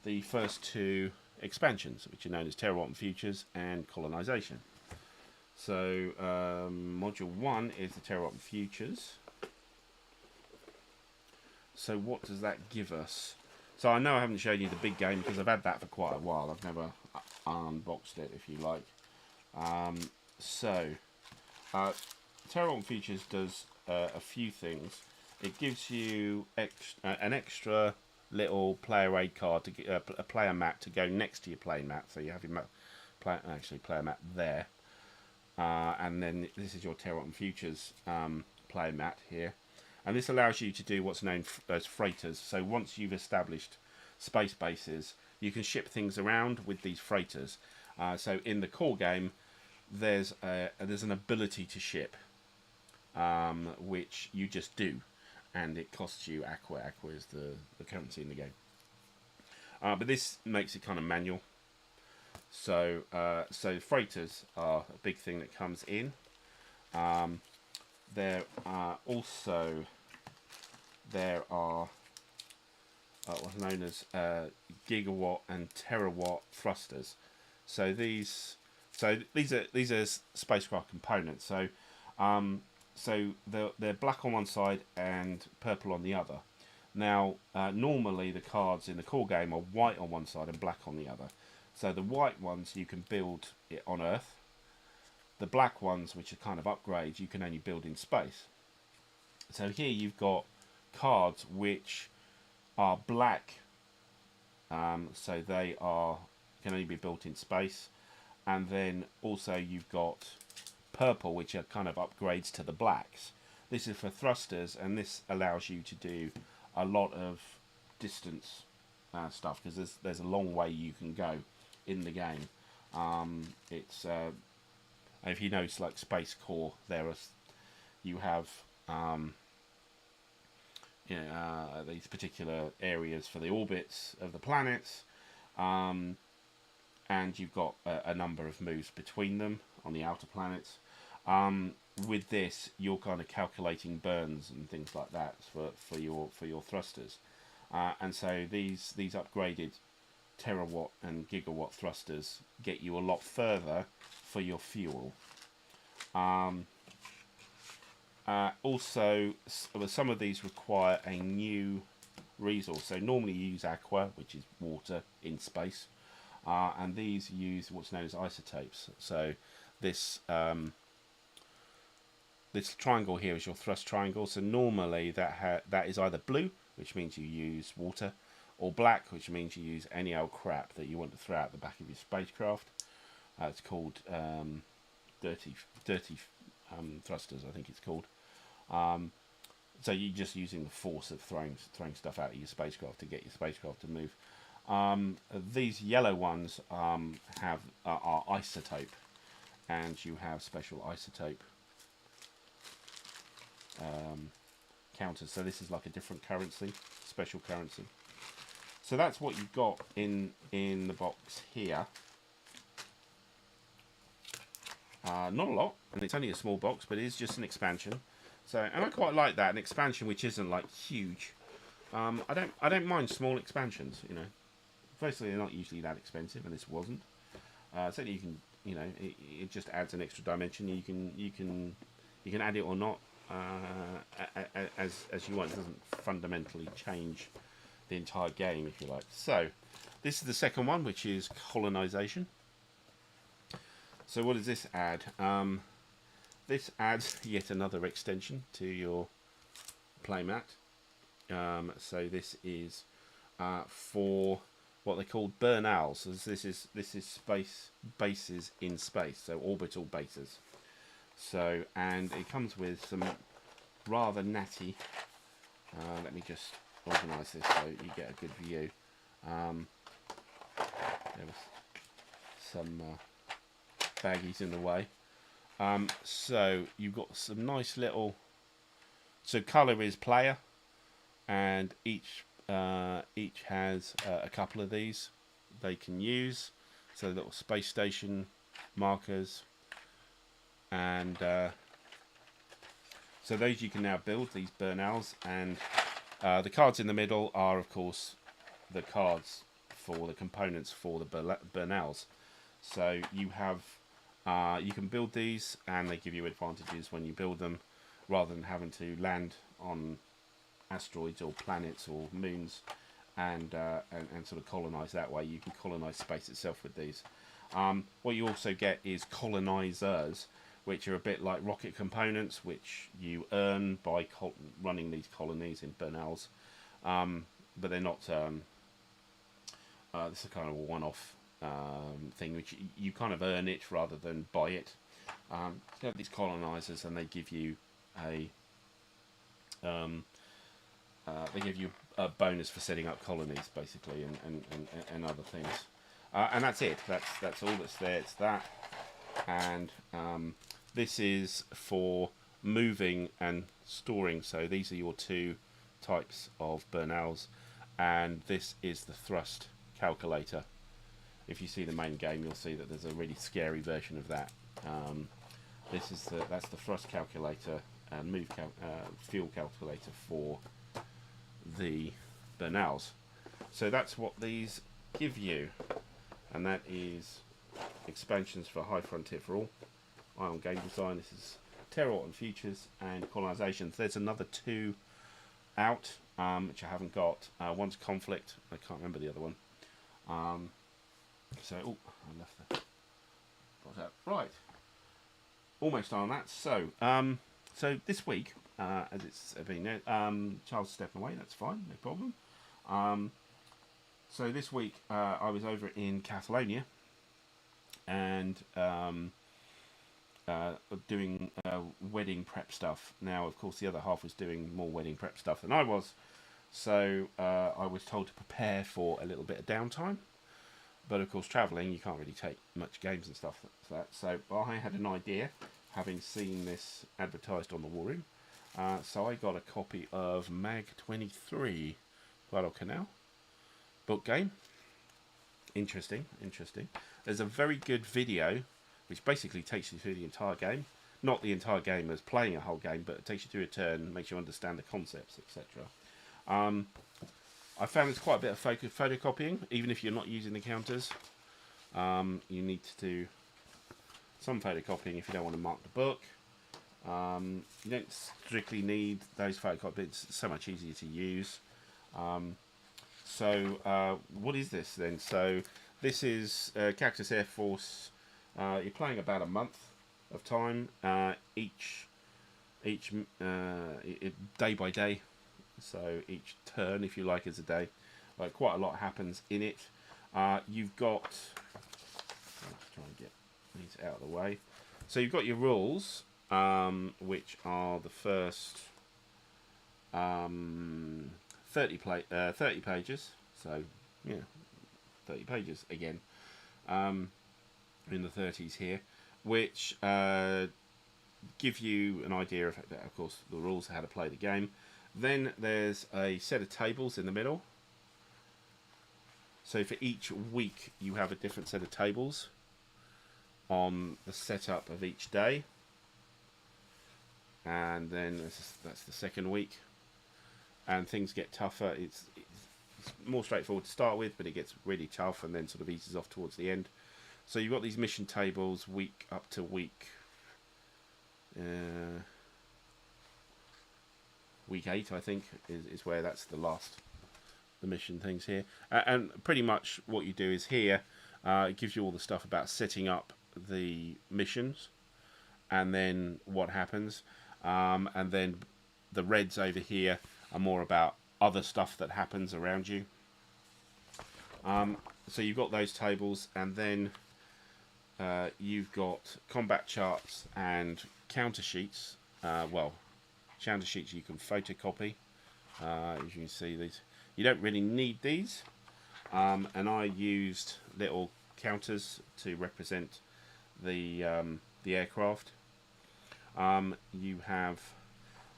the first two expansions, which are known as Terror and Futures and Colonization. So module 1 is the Terror and Futures. So what does that give us? So I know I haven't shown you the big game because I've had that for quite a while. I've never unboxed it, if you like. Terror and Futures does a few things. It gives you an extra little player aid card to get a player mat to go next to your playing mat. So you have your player mat there, and then this is your Terror and Futures player mat here, and this allows you to do what's known as freighters. So once you've established space bases, you can ship things around with these freighters. So in the core game, there's an ability to ship, which you just do, and it costs you aqua. Aqua is the currency in the game. But this makes it kind of manual. So freighters are a big thing that comes in. There are what's known as gigawatt and terawatt thrusters. So these are spacecraft components. So they're black on one side and purple on the other. Now, normally the cards in the core game are white on one side and black on the other. So the white ones you can build it on Earth. The black ones, which are kind of upgrades, you can only build in space. So here you've got cards which are black, so they can only be built in space. And then also you've got purple, which are kind of upgrades to the blacks. This is for thrusters, and this allows you to do a lot of distance stuff, because there's a long way you can go in the game. If you notice, like Space Core, you have these particular areas for the orbits of the planets, and you've got a number of moves between them on the outer planets. With this, you're kind of calculating burns and things like that for your thrusters, and so these upgraded terawatt and gigawatt thrusters get you a lot further for your fuel. Also, some of these require a new resource. So normally you use aqua, which is water in space, and these use what's known as isotopes. So this triangle here is your thrust triangle. So normally that is either blue, which means you use water, or black, which means you use any old crap that you want to throw out the back of your spacecraft. It's called dirty thrusters, I think it's called. So you're just using the force of throwing stuff out of your spacecraft to get your spacecraft to move. These yellow ones are isotope, and you have special isotope counters. So this is like a different currency, special currency. So that's what you've got in the box here. Not a lot, and it's only a small box, but it is just an expansion. So, and I quite like that, an expansion which isn't like huge. I don't mind small expansions, you know. Firstly, they're not usually that expensive, and this wasn't. Certainly, you can, you know, it just adds an extra dimension. You can add it or not as you want. It doesn't fundamentally change the entire game, if you like. So, this is the second one, which is colonization. So what does this add? This adds yet another extension to your playmat. So this is for what they call burnals. So this is space bases in space, so orbital bases. So, and it comes with some rather natty. Let me just organise this so you get a good view. There was some baggies in the way. So you've got some nice little. So colour is player, and each has a couple of these they can use. So little space station markers. And so those you can now build, these Bernals, and the cards in the middle are, of course, the cards for the components for the Bernals. So you have, you can build these, and they give you advantages when you build them, rather than having to land on asteroids or planets or moons and sort of colonize that way. You can colonize space itself with these. What you also get is colonizers, which are a bit like rocket components, which you earn by running these colonies in Bernals, but they're not. This is kind of a one-off thing, which you kind of earn it rather than buy it. You have these colonizers, and they give you a bonus for setting up colonies, basically, and other things. And that's it. That's all that's there. It's that, and this is for moving and storing. So these are your two types of Bernals, and this is the thrust calculator. If you see the main game, you'll see that there's a really scary version of that. That's the thrust calculator and fuel calculator for the Bernals. So that's what these give you, and that is expansions for High Frontier for All, Ion Game Design. This is Terror and Futures and Colonizations. There's another two out, which I haven't got. One's Conflict. I can't remember the other one. So, I left that. Right, almost on that. So, so this week, as it's been, Charles is stepping away. That's fine, no problem. So this week, I was over in Catalonia, and doing wedding prep stuff. Now, of course, the other half was doing more wedding prep stuff than I was, so I was told to prepare for a little bit of downtime. But of course, travelling, you can't really take much games and stuff like that. So I had an idea, having seen this advertised on the War Room. So I got a copy of Mag 23, Guadalcanal book game. Interesting. There's a very good video, which basically takes you through the entire game. Not the entire game as playing a whole game, but it takes you through a turn, makes you understand the concepts, etc. I found there's quite a bit of photocopying, even if you're not using the counters. You need to do some photocopying if you don't want to mark the book. You don't strictly need those photocopies. It's so much easier to use. So what is this then? So this is Cactus Air Force. You're playing about a month of time, each day by day. So each turn, if you like, is a day. Quite a lot happens in it. You've got, let's try and get these out of the way. So you've got your rules, which are the first 30 pages. So yeah, 30 pages again, in the 30s here, which give you an idea of course, the rules, how to play the game. Then there's a set of tables in the middle. So for each week, you have a different set of tables on the setup of each day. And then that's the second week. And things get tougher. It's more straightforward to start with, but it gets really tough and then sort of eases off towards the end. So you've got these mission tables week up to week. Week 8, I think, is where that's the mission things here. And pretty much what you do is here, it gives you all the stuff about setting up the missions, and then what happens. And then the reds over here are more about other stuff that happens around you. So you've got those tables, and then you've got combat charts and counter sheets. Counter sheets you can photocopy. As you can see, these you don't really need these, and I used little counters to represent the aircraft. You have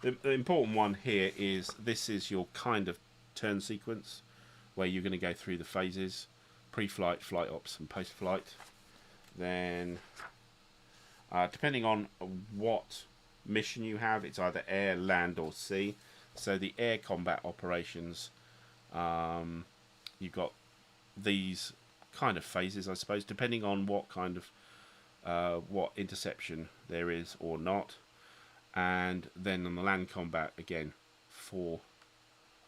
the important one here is this is your kind of turn sequence where you're going to go through the phases: pre-flight, flight ops, and post-flight. Then Depending on what mission you have, it's either air, land, or sea. So the air combat operations, you've got these kind of phases, I suppose, depending on what kind of what interception there is or not. And then on the land combat, again, 4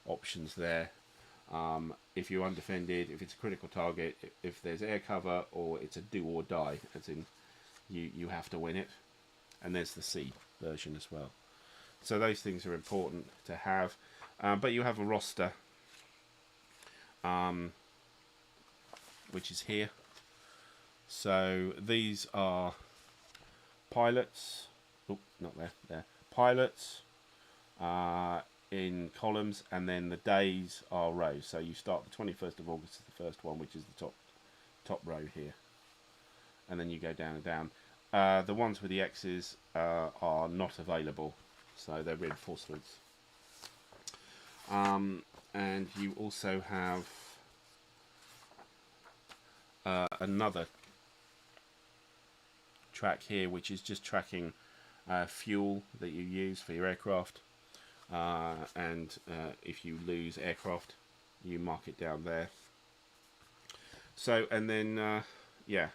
options there. If you're undefended, if it's a critical target, if there's air cover, or it's a do or die, as in you have to win it. And there's the sea version as well. So those things are important to have. But you have a roster, which is here. So these are pilots. Oh, not there. There. Pilots in columns, and then the days are rows. So you start the 21st of August is the first one, which is the top row here, and then you go down and down. The ones with the X's are not available, so they're reinforcements. And you also have another track here, which is just tracking fuel that you use for your aircraft, and if you lose aircraft, you mark it down there. So, and then yeah,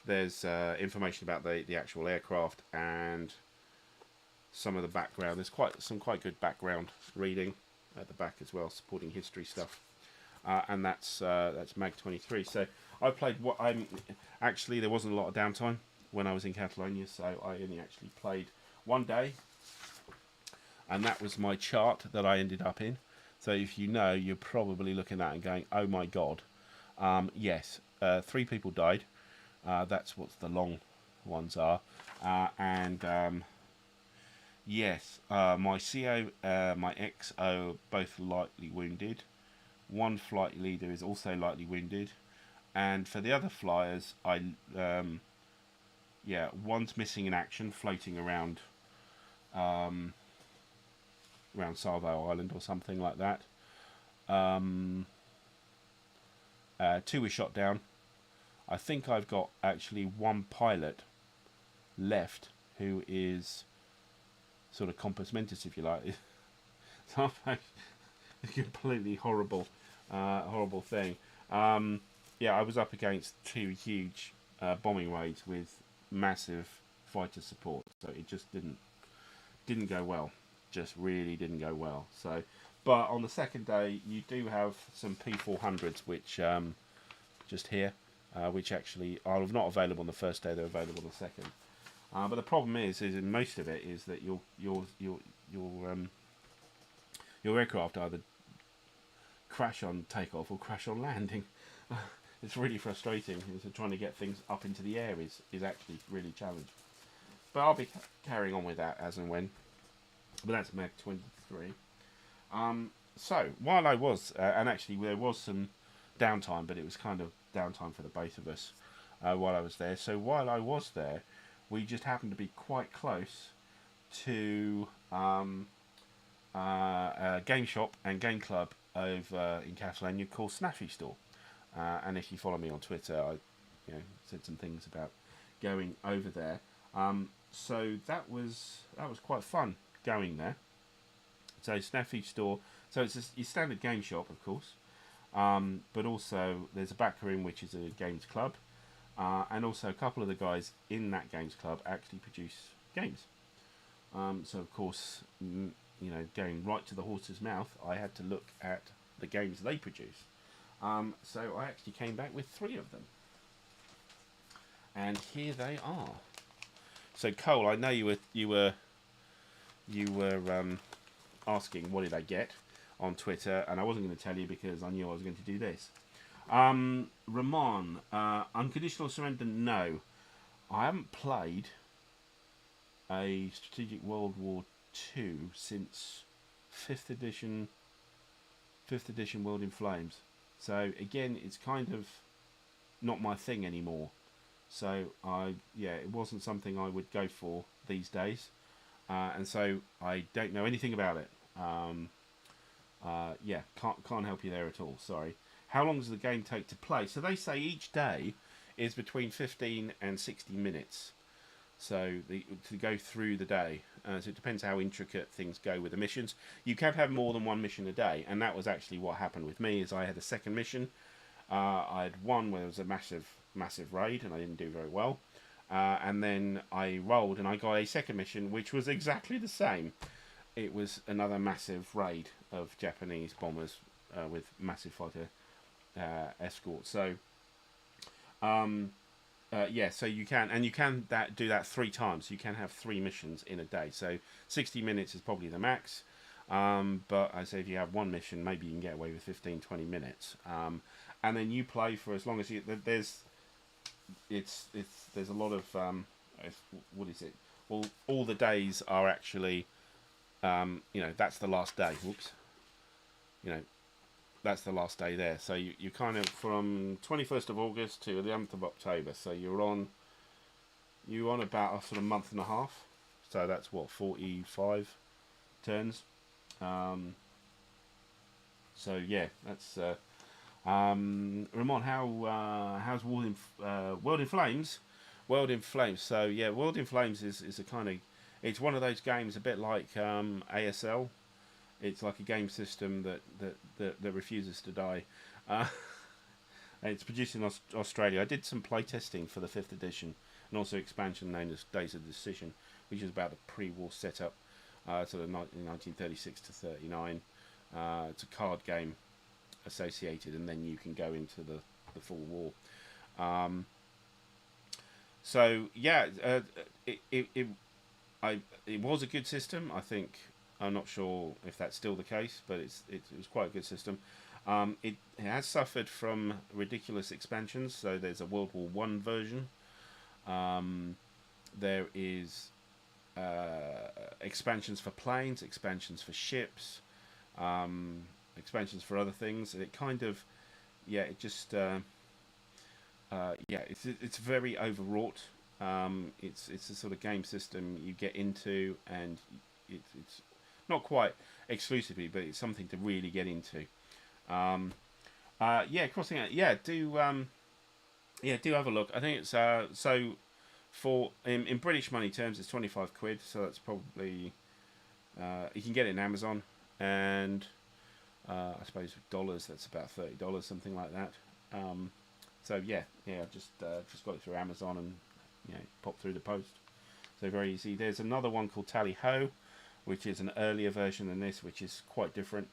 there's information about the actual aircraft and some of the background. There's some quite good background reading at the back as well, supporting history stuff. And that's Mag 23. So I played actually there wasn't a lot of downtime when I was in Catalonia, so I only actually played 1 day, and that was my chart that I ended up in. So if you know, you're probably looking at it and going, oh my god. Yes, 3 people died. That's what the long ones are. And yes, my CO, my XO, both lightly wounded. 1 flight leader is also lightly wounded. And for the other flyers, yeah, one's missing in action, floating around around Salvo Island or something like that. 2 were shot down. I think I've got actually 1 pilot left who is sort of compos mentis, if you like. So a completely horrible thing. Yeah, I was up against 2 huge bombing raids with massive fighter support, so it just didn't go well. Just really didn't go well. So, but on the second day, you do have some P400s, which just here, which actually are not available on the first day. They're available on the second. But the problem is in most of it is that your aircraft either crash on takeoff or crash on landing. It's really frustrating. So trying to get things up into the air is actually really challenging. But I'll be carrying on with that as and when. But that's Mag 23. So while I was, and actually there was some downtime, but it was kind of downtime for the both of us while I was there. So while I was there, we just happened to be quite close to a game shop and game club over in Catalonia called Staffy Store. And if you follow me on Twitter, I said some things about going over there. So that was quite fun going there. So Staffy Store, so it's your standard game shop, of course, but also there's a back room which is a games club, and also a couple of the guys in that games club actually produce games. So of course, going right to the horse's mouth, I had to look at the games they produce. So I actually came back with 3 of them, and here they are. So Cole, I know you were asking what did I get on Twitter, and I wasn't going to tell you because I knew I was going to do this. Ramon, Unconditional Surrender, no. I haven't played a Strategic World War II since 5th edition World in Flames. So again, it's kind of not my thing anymore. So it wasn't something I would go for these days, and so I don't know anything about it. Can't help you there at all. Sorry. How long does the game take to play? So they say each day is between 15 and 60 minutes. So to go through the day. So it depends how intricate things go with the missions. You can have more than one mission a day, and that was actually what happened with me. Is I had a second mission. I had one where there was a massive raid, and I didn't do very well. And then I rolled, and I got a second mission, which was exactly the same. It was another massive raid of Japanese bombers with massive fighter escorts. So, yeah, so you can do that 3 times. You can have 3 missions in a day. So 60 minutes is probably the max. But I say if you have one mission, maybe you can get away with 15-20 minutes. And then you play for as long as you. There's a lot of what is it? Well, all the days are actually, that's the last day. Whoops. That's the last day there. So you kind of from 21st of August to the 11th of October. So you're on about a sort of month and a half. So that's what 45 turns. So yeah, that's. Ramon, how's World in Flames? World in Flames. So yeah, World in Flames is a kind of, it's one of those games a bit like ASL. It's like a game system that refuses to die. It's produced in Australia. I did some playtesting for the 5th edition and also expansion known as Days of Decision, which is about the pre-war setup, sort of 1936 to 39. It's a card game associated, and then you can go into the full war. So yeah, it was a good system. I think, I'm not sure if that's still the case, but it was quite a good system. It has suffered from ridiculous expansions. So there's a World War One version. There is expansions for planes, expansions for ships, expansions for other things. And it kind of, it's very overwrought. It's a sort of game system you get into, and it's not quite exclusively, but it's something to really get into. Crossing out. Do have a look. I think it's so for in British money terms, it's 25 quid. So that's probably you can get it in Amazon, and I suppose with dollars that's about $30, something like that. So I've just got it through Amazon and popped through the post. So very easy. There's another one called Tally Ho, which is an earlier version than this, which is quite different.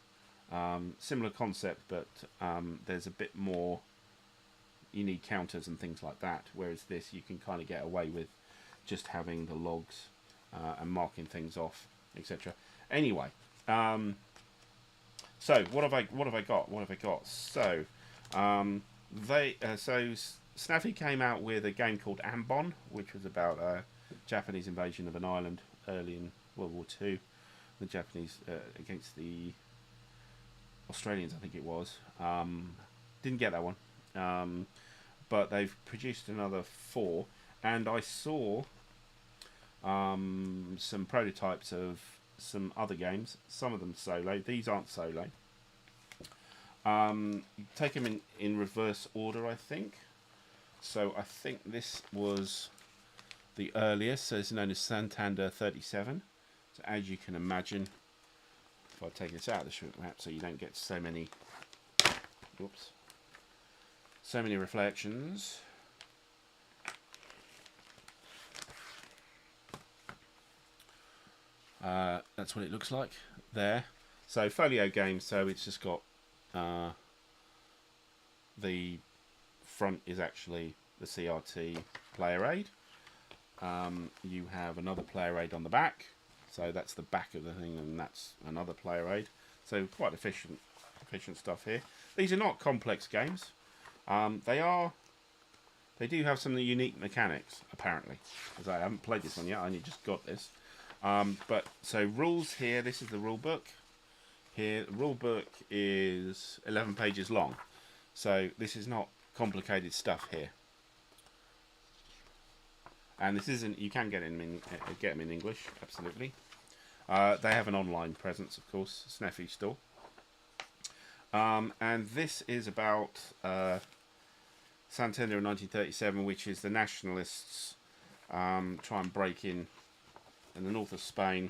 Similar concept, but there's a bit more. You need counters and things like that, whereas this you can kind of get away with just having the logs and marking things off, etc. Anyway, so what have I got? So Staffy came out with a game called Ambon, which was about a Japanese invasion of an island early in World War II. The Japanese against the Australians, I think it was. Didn't get that one. But they've produced another 4, and I saw some prototypes of some other games. Some of them solo. These aren't solo. Take them in reverse order, I think. So I think this was the earliest. So it's known as Santander 37. So as you can imagine, if I take this out of the shrink wrap, so you don't get so many reflections. That's what it looks like there. So folio game, so it's just got the front is actually the CRT player aid. You have another player aid on the back, so that's the back of the thing, and that's another player aid. So quite efficient stuff here. These are not complex games. They do have some unique mechanics, apparently, because I haven't played this one yet. I only just got this. But so rules here. This is the rule book. Here, the rule book is 11 pages long. So this is not complicated stuff here. And this isn't. You can get them in English, absolutely. They have an online presence, of course, Staffy Store. And this is about Santander in 1937, which is the nationalists try and break in the north of Spain,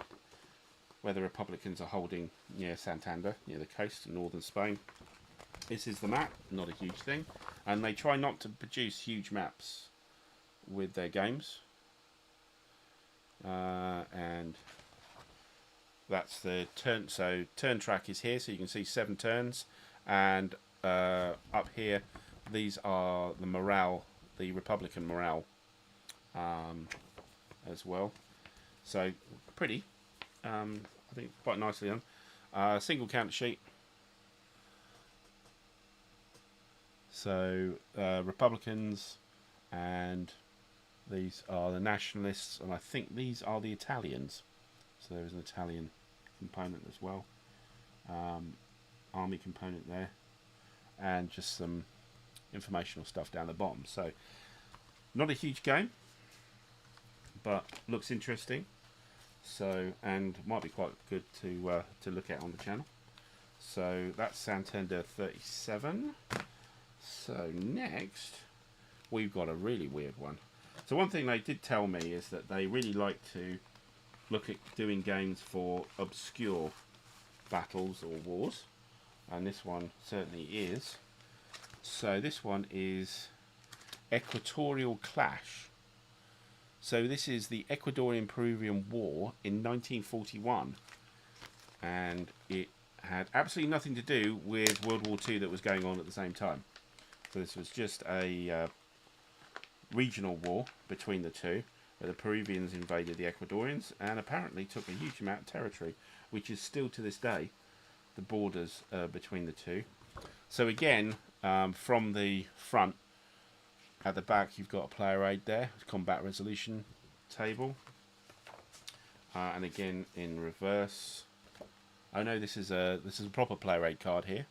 where the Republicans are holding near Santander, near the coast in northern Spain. This is the map, not a huge thing, and they try not to produce huge maps with their games. And that's the turn. So turn track is here, so you can see 7 turns, and up here, these are the morale, the Republican morale, as well. So pretty, I think quite nicely done. Single counter sheet. So Republicans, and these are the nationalists, and I think these are the Italians. So there is an Italian component as well, army component there, and just some informational stuff down the bottom. So not a huge game, but looks interesting. So, and might be quite good to look at on the channel. So that's Santander 37. So next, we've got a really weird one. So one thing they did tell me is that they really like to look at doing games for obscure battles or wars, and this one certainly is. So this one is Equatorial Clash. So this is the Ecuadorian-Peruvian War in 1941, and it had absolutely nothing to do with World War II that was going on at the same time. So this was just a regional war between the two, where the Peruvians invaded the Ecuadorians and apparently took a huge amount of territory, which is still to this day the borders between the two. So again, from the front, at the back you've got a player aid there, combat resolution table, and again in reverse. Oh no, this is a proper player aid card here.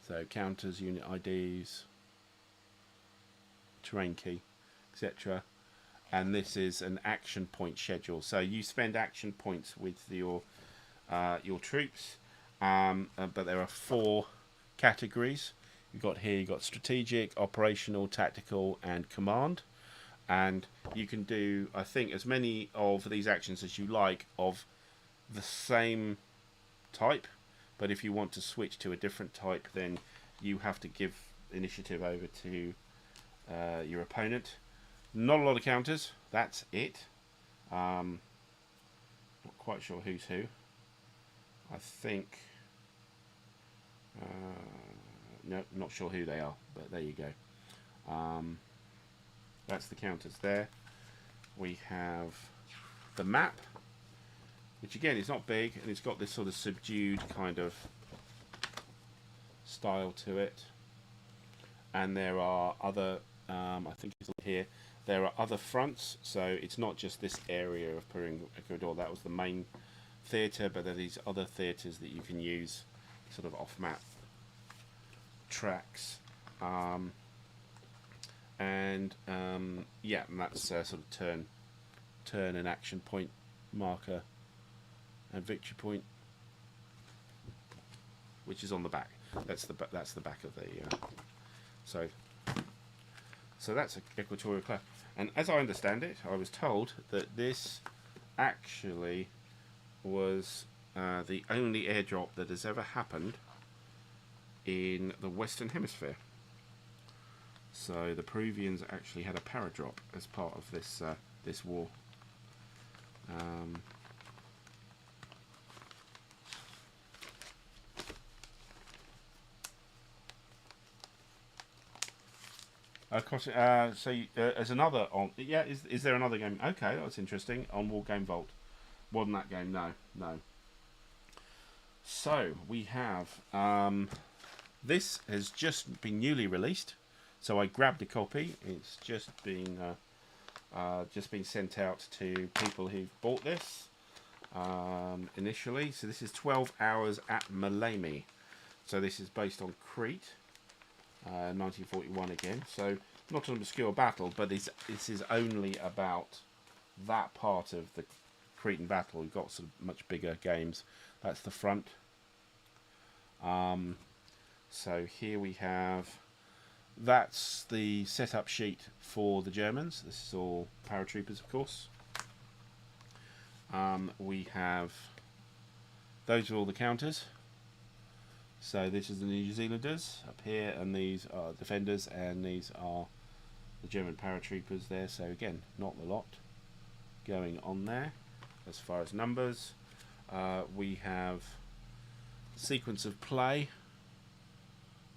So counters, unit IDs, terrain key, etc. And this is an action point schedule. So you spend action points with your troops, but there are 4 categories. You've got strategic, operational, tactical, and command. And you can do, I think, as many of these actions as you like of the same type. But if you want to switch to a different type, then you have to give initiative over to your opponent. Not a lot of counters, that's it. Not quite sure who's who. I think... no, not sure who they are, but there you go. That's the counters there. We have the map, which again is not big, and it's got this sort of subdued kind of style to it. And there are other, I think it's here, there are other fronts, so it's not just this area of Peru, Ecuador. That was the main theatre, but there are these other theatres that you can use, sort of off-map tracks. Yeah, and that's sort of turn and action point marker and victory point, which is on the back. That's the back of the. So that's Equatorial Clash, and as I understand it, I was told that this actually was the only airdrop that has ever happened in the Western Hemisphere. So the Peruvians actually had a paradrop as part of this this war. Of course, as another on, yeah, is there another game? Okay, that's interesting. On Wargame Vault, wasn't that game? No. So we have this has just been newly released, so I grabbed a copy. It's just been sent out to people who've bought this initially. So this is 12 Hours at Malemi. So this is based on Crete. 1941 again, so not an obscure battle, but this is only about that part of the Cretan battle. We've got some much bigger games. That's the front. So here we have that's the setup sheet for the Germans. This is all paratroopers, of course. We have, those are all the counters. So this is the New Zealanders up here, and these are defenders, and these are the German paratroopers there. So again, not a lot going on there as far as numbers. We have sequence of play,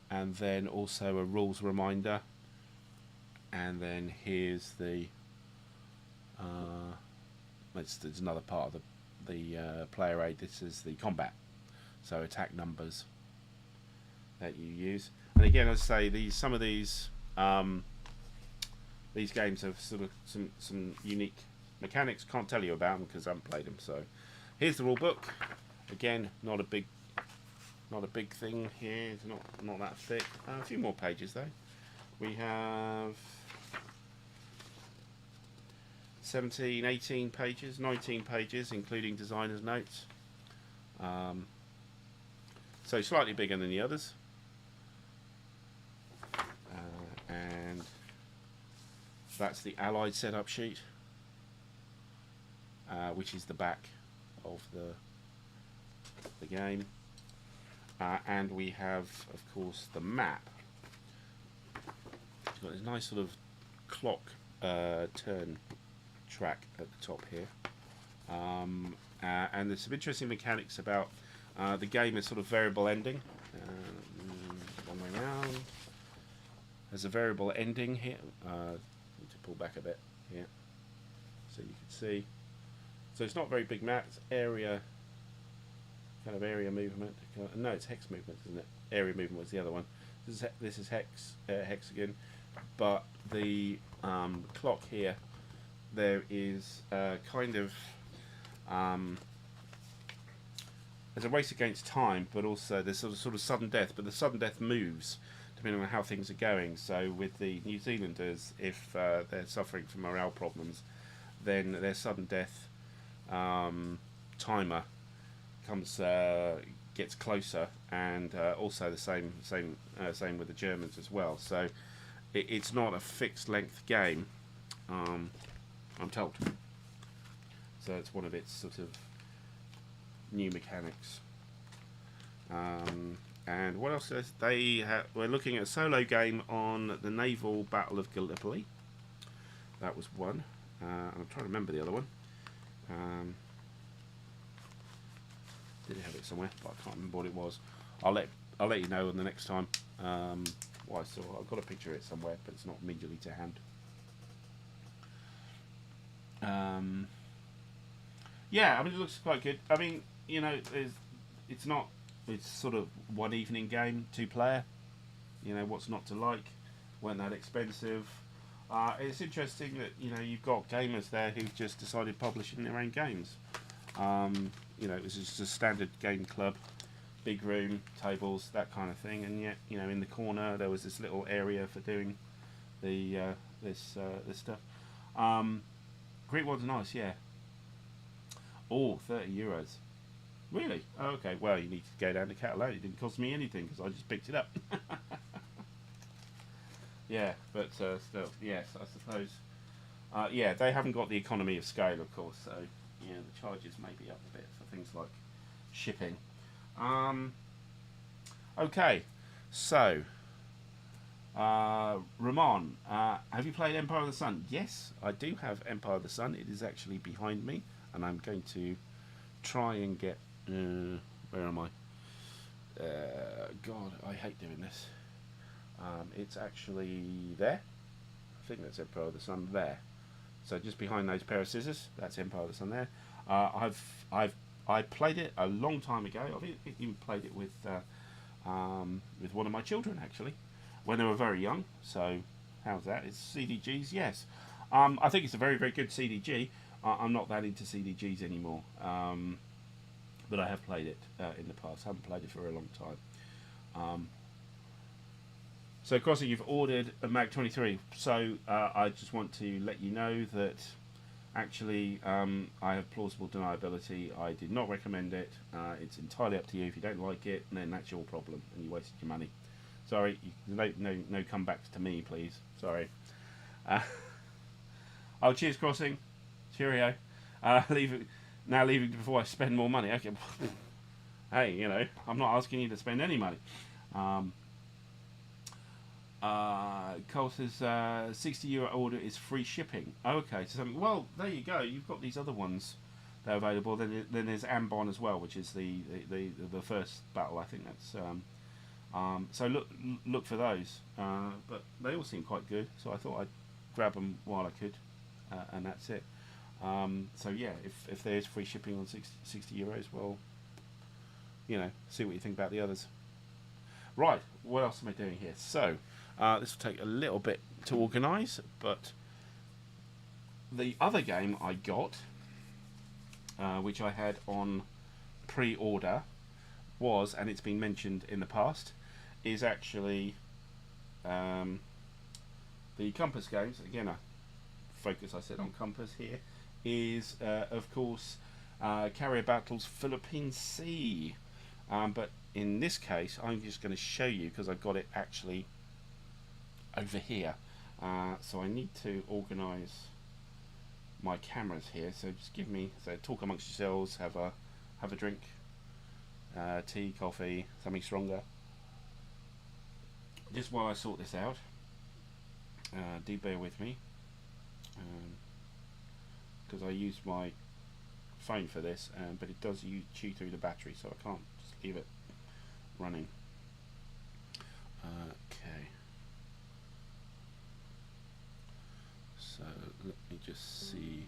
and then also a rules reminder, and then here's the there's another part of the player aid. This is the combat, so attack numbers that you use. And again, as I say, some of these games have sort of some unique mechanics. Can't tell you about them because I haven't played them. So here's the rule book. Again, not a big thing here. It's not that thick. A few more pages though. We have 17, 18 pages, 19 pages, including designer's notes. So slightly bigger than the others. And that's the Allied setup sheet, which is the back of the game. And we have, of course, the map. It's got this nice sort of clock turn track at the top here. And there's some interesting mechanics about the game is sort of variable ending. One way round. There's a variable ending here. Need to pull back a bit here so you can see. So it's not a very big map. It's area, kind of area movement. No, it's hex movement, isn't it? Area movement was the other one. This is hex hexagon, but the clock here, there is kind of there's a race against time, but also there's sort of sudden death. But the sudden death moves depending on how things are going. So with the New Zealanders, if they're suffering from morale problems, then their sudden death timer gets closer, and also the same with the Germans as well. So it's not a fixed length game, I'm told. So it's one of its sort of new mechanics. And what else is we're looking at a solo game on the Naval Battle of Gallipoli. That was one. I'm trying to remember the other one. Did have it somewhere, but I can't remember what it was. I'll let you know on the next time what I saw. I've got a picture of it somewhere, but it's not immediately to hand. Yeah, I mean, it looks quite good. I mean, you know, it's sort of one evening game, 2-player. You know, what's not to like? Weren't that expensive. It's interesting that, you know, you've got gamers there who've just decided publishing their own games. You know, it was just a standard game club, big room, tables, that kind of thing, and yet, you know, in the corner there was this little area for doing the this stuff. Greek one's nice, yeah. Oh, €30. Really? Oh, okay. Well, you need to go down to Catalonia. It didn't cost me anything because I just picked it up. Yeah, but still, yes, I suppose. Yeah, they haven't got the economy of scale, of course. So, yeah, the charges may be up a bit for things like shipping. Okay, so Ramon, have you played Empire of the Sun? Yes, I do have Empire of the Sun. It is actually behind me, and I'm going to try and get. Where am I? God, I hate doing this. It's actually there. I think that's Empire of the Sun there. So just behind those pair of scissors, that's Empire of the Sun there. I played it a long time ago. I've even played it with one of my children actually, when they were very young. So how's that? It's CDGs, yes. I think it's a very, very good CDG. I'm not that into CDGs anymore, but I have played it in the past. I haven't played it for a long time. So, Crossy, you've ordered a Mag 23. So, I just want to let you know that actually I have plausible deniability. I did not recommend it. It's entirely up to you. If you don't like it, then that's your problem and you wasted your money. Sorry, no comebacks to me, please. Sorry. Oh, cheers, Crossing. Cheerio. Leaving before I spend more money. Okay. Hey, you know, I'm not asking you to spend any money. Cole says €60 order is free shipping. Okay, so well, there you go. You've got these other ones that are available. Then there's Ambon as well, which is the first battle. I think that's so look for those. But they all seem quite good, so I thought I'd grab them while I could, and that's it. So yeah, if there's free shipping on €60, well, you know, see what you think about the others. Right, what else am I doing here? So this will take a little bit to organise, but the other game I got, which I had on pre-order, was, and it's been mentioned in the past, is actually the Compass games. Again, I said on Compass here, is of course Carrier Battles Philippine Sea. But in this case, I'm just going to show you because I've got it actually over here. So I need to organise my cameras here. So just give me, so talk amongst yourselves, have a drink, tea, coffee, something stronger. Just while I sort this out, do bear with me, because I use my phone for this, but it does chew through the battery, so I can't just leave it running. Okay, so let me just see.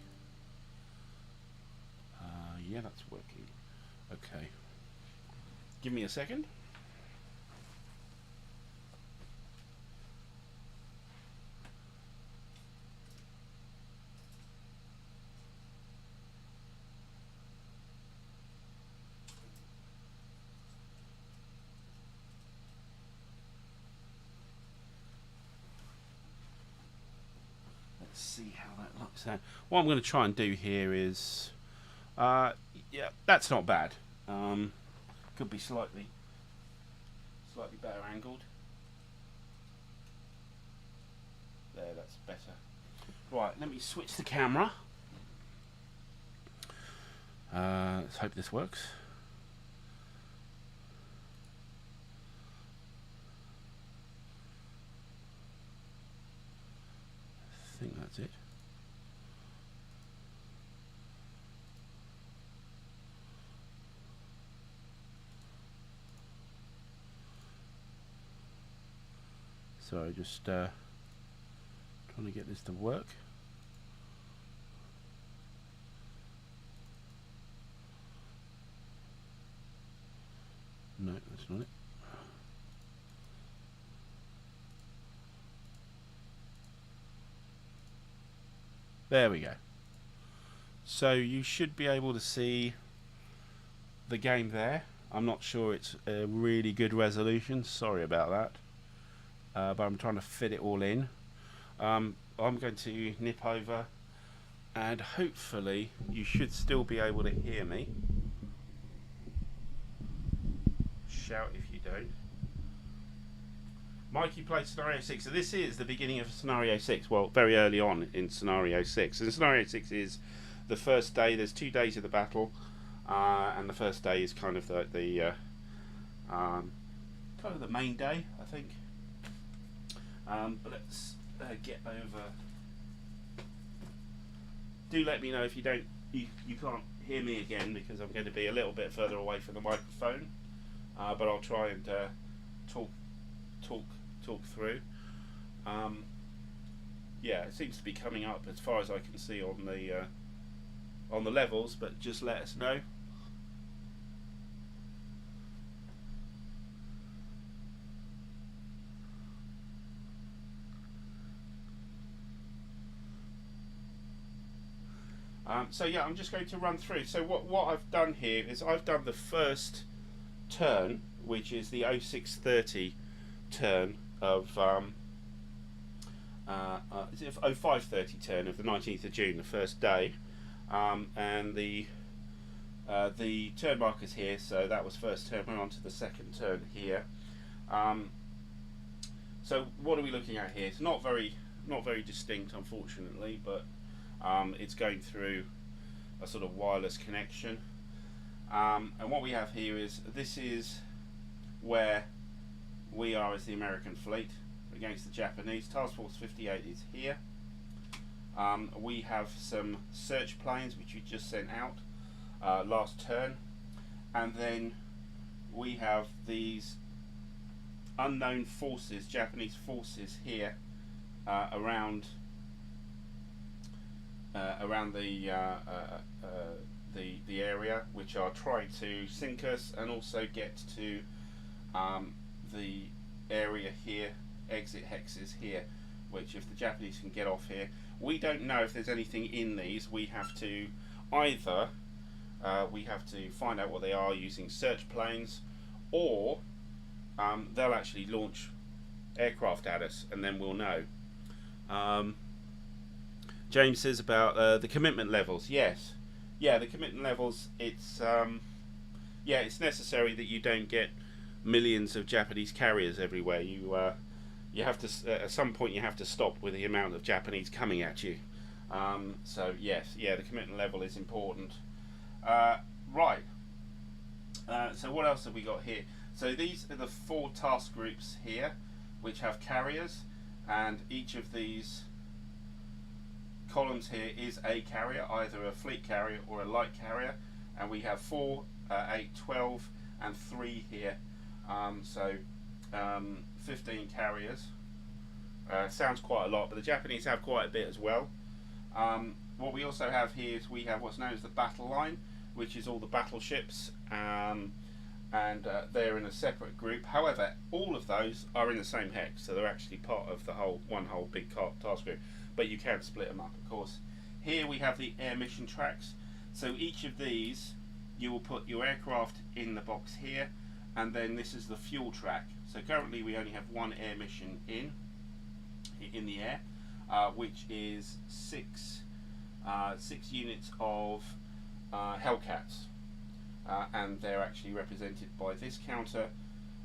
Yeah, that's working. Okay, give me a second. See how that looks out. What I'm going to try and do here is, yeah, that's not bad. Could be slightly better angled. There, that's better. Right, let me switch the camera. Let's hope this works. I think that's it. So just trying to get this to work. No, that's not it. There we go. So you should be able to see the game there. I'm not sure it's a really good resolution. Sorry about that. But I'm trying to fit it all in. I'm going to nip over, and hopefully you should still be able to hear me. Shout if you don't. Mikey played Scenario 6, so this is the beginning of Scenario 6, well, very early on in Scenario 6. And Scenario 6 is the first day. There's 2 days of the battle, and the first day is kind of the main day, I think. But let's get over. Do let me know if you can't hear me again, because I'm going to be a little bit further away from the microphone. But I'll try and talk through. Yeah, it seems to be coming up as far as I can see on the levels, but just let us know. So yeah, I'm just going to run through. So what I've done here is I've done the first turn, which is the 0630 turn of is it 0530 turn of the 19th of June, the first day, and the turn markers here. So that was first turn. Went on to the second turn here. So what are we looking at here? It's not very distinct, unfortunately, but it's going through a sort of wireless connection. And what we have here is, this is where we are as the American fleet against the Japanese. Task Force 58 is here. We have some search planes which we just sent out last turn, and then we have these unknown forces, Japanese forces here around the area, which are trying to sink us and also get to the area here, exit hexes here, which if the Japanese can get off here, we don't know if there's anything in these. We have to either find out what they are using search planes, or they'll actually launch aircraft at us, and then we'll know. James says about the commitment levels. Yes, yeah, the commitment levels. It's it's necessary that you don't get millions of Japanese carriers everywhere. You have to at some point you have to stop with the amount of Japanese coming at you. So yes, yeah, the commitment level is important. Right. So what else have we got here? So these are the 4 task groups here, which have carriers, and each of these columns here is a carrier, either a fleet carrier or a light carrier, and we have 4, 8, 12, and 3 here. 15 carriers. Sounds quite a lot, but the Japanese have quite a bit as well. What we also have here is we have what's known as the battle line, which is all the battleships, and they're in a separate group. However, all of those are in the same hex, so they're actually part of the one whole big task group, but you can split them up, of course. Here we have the air mission tracks. So each of these, you will put your aircraft in the box here, and then this is the fuel track. So currently we only have 1 air mission in the air, which is 6 units of Hellcats, and they're actually represented by this counter,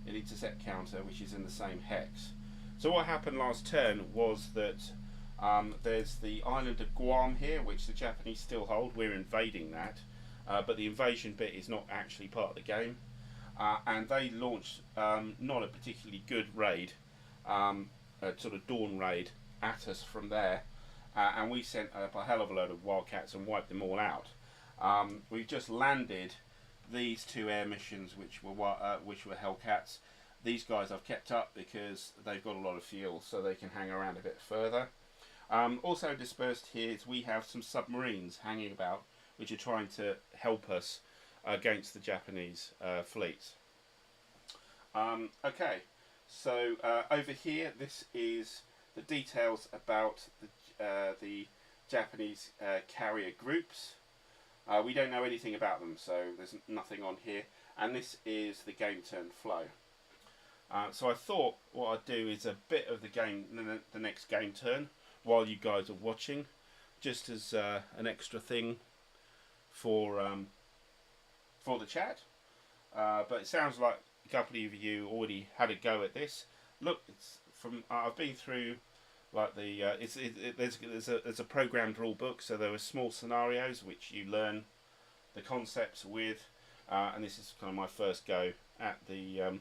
an intercept counter, which is in the same hex. So what happened last turn was that there's the island of Guam here, which the Japanese still hold. We're invading that, but the invasion bit is not actually part of the game. And they launched not a particularly good raid, a sort of dawn raid at us from there, and we sent up a hell of a load of wildcats and wiped them all out. We've just landed these 2 air missions, which were Hellcats. These guys I've kept up because they've got a lot of fuel, so they can hang around a bit further. Also dispersed here is we have some submarines hanging about, which are trying to help us against the Japanese fleets. Okay, so over here, this is the details about the Japanese carrier groups. We don't know anything about them, so there's nothing on here, and this is the game turn flow. So I thought what I'd do is a bit of the game, the next game turn, while you guys are watching, just as an extra thing for the chat. But it sounds like a couple of you already had a go at this. Look, it's from I've been through like the there's a programmed rule book, so there are small scenarios which you learn the concepts with, and this is kind of my first go at the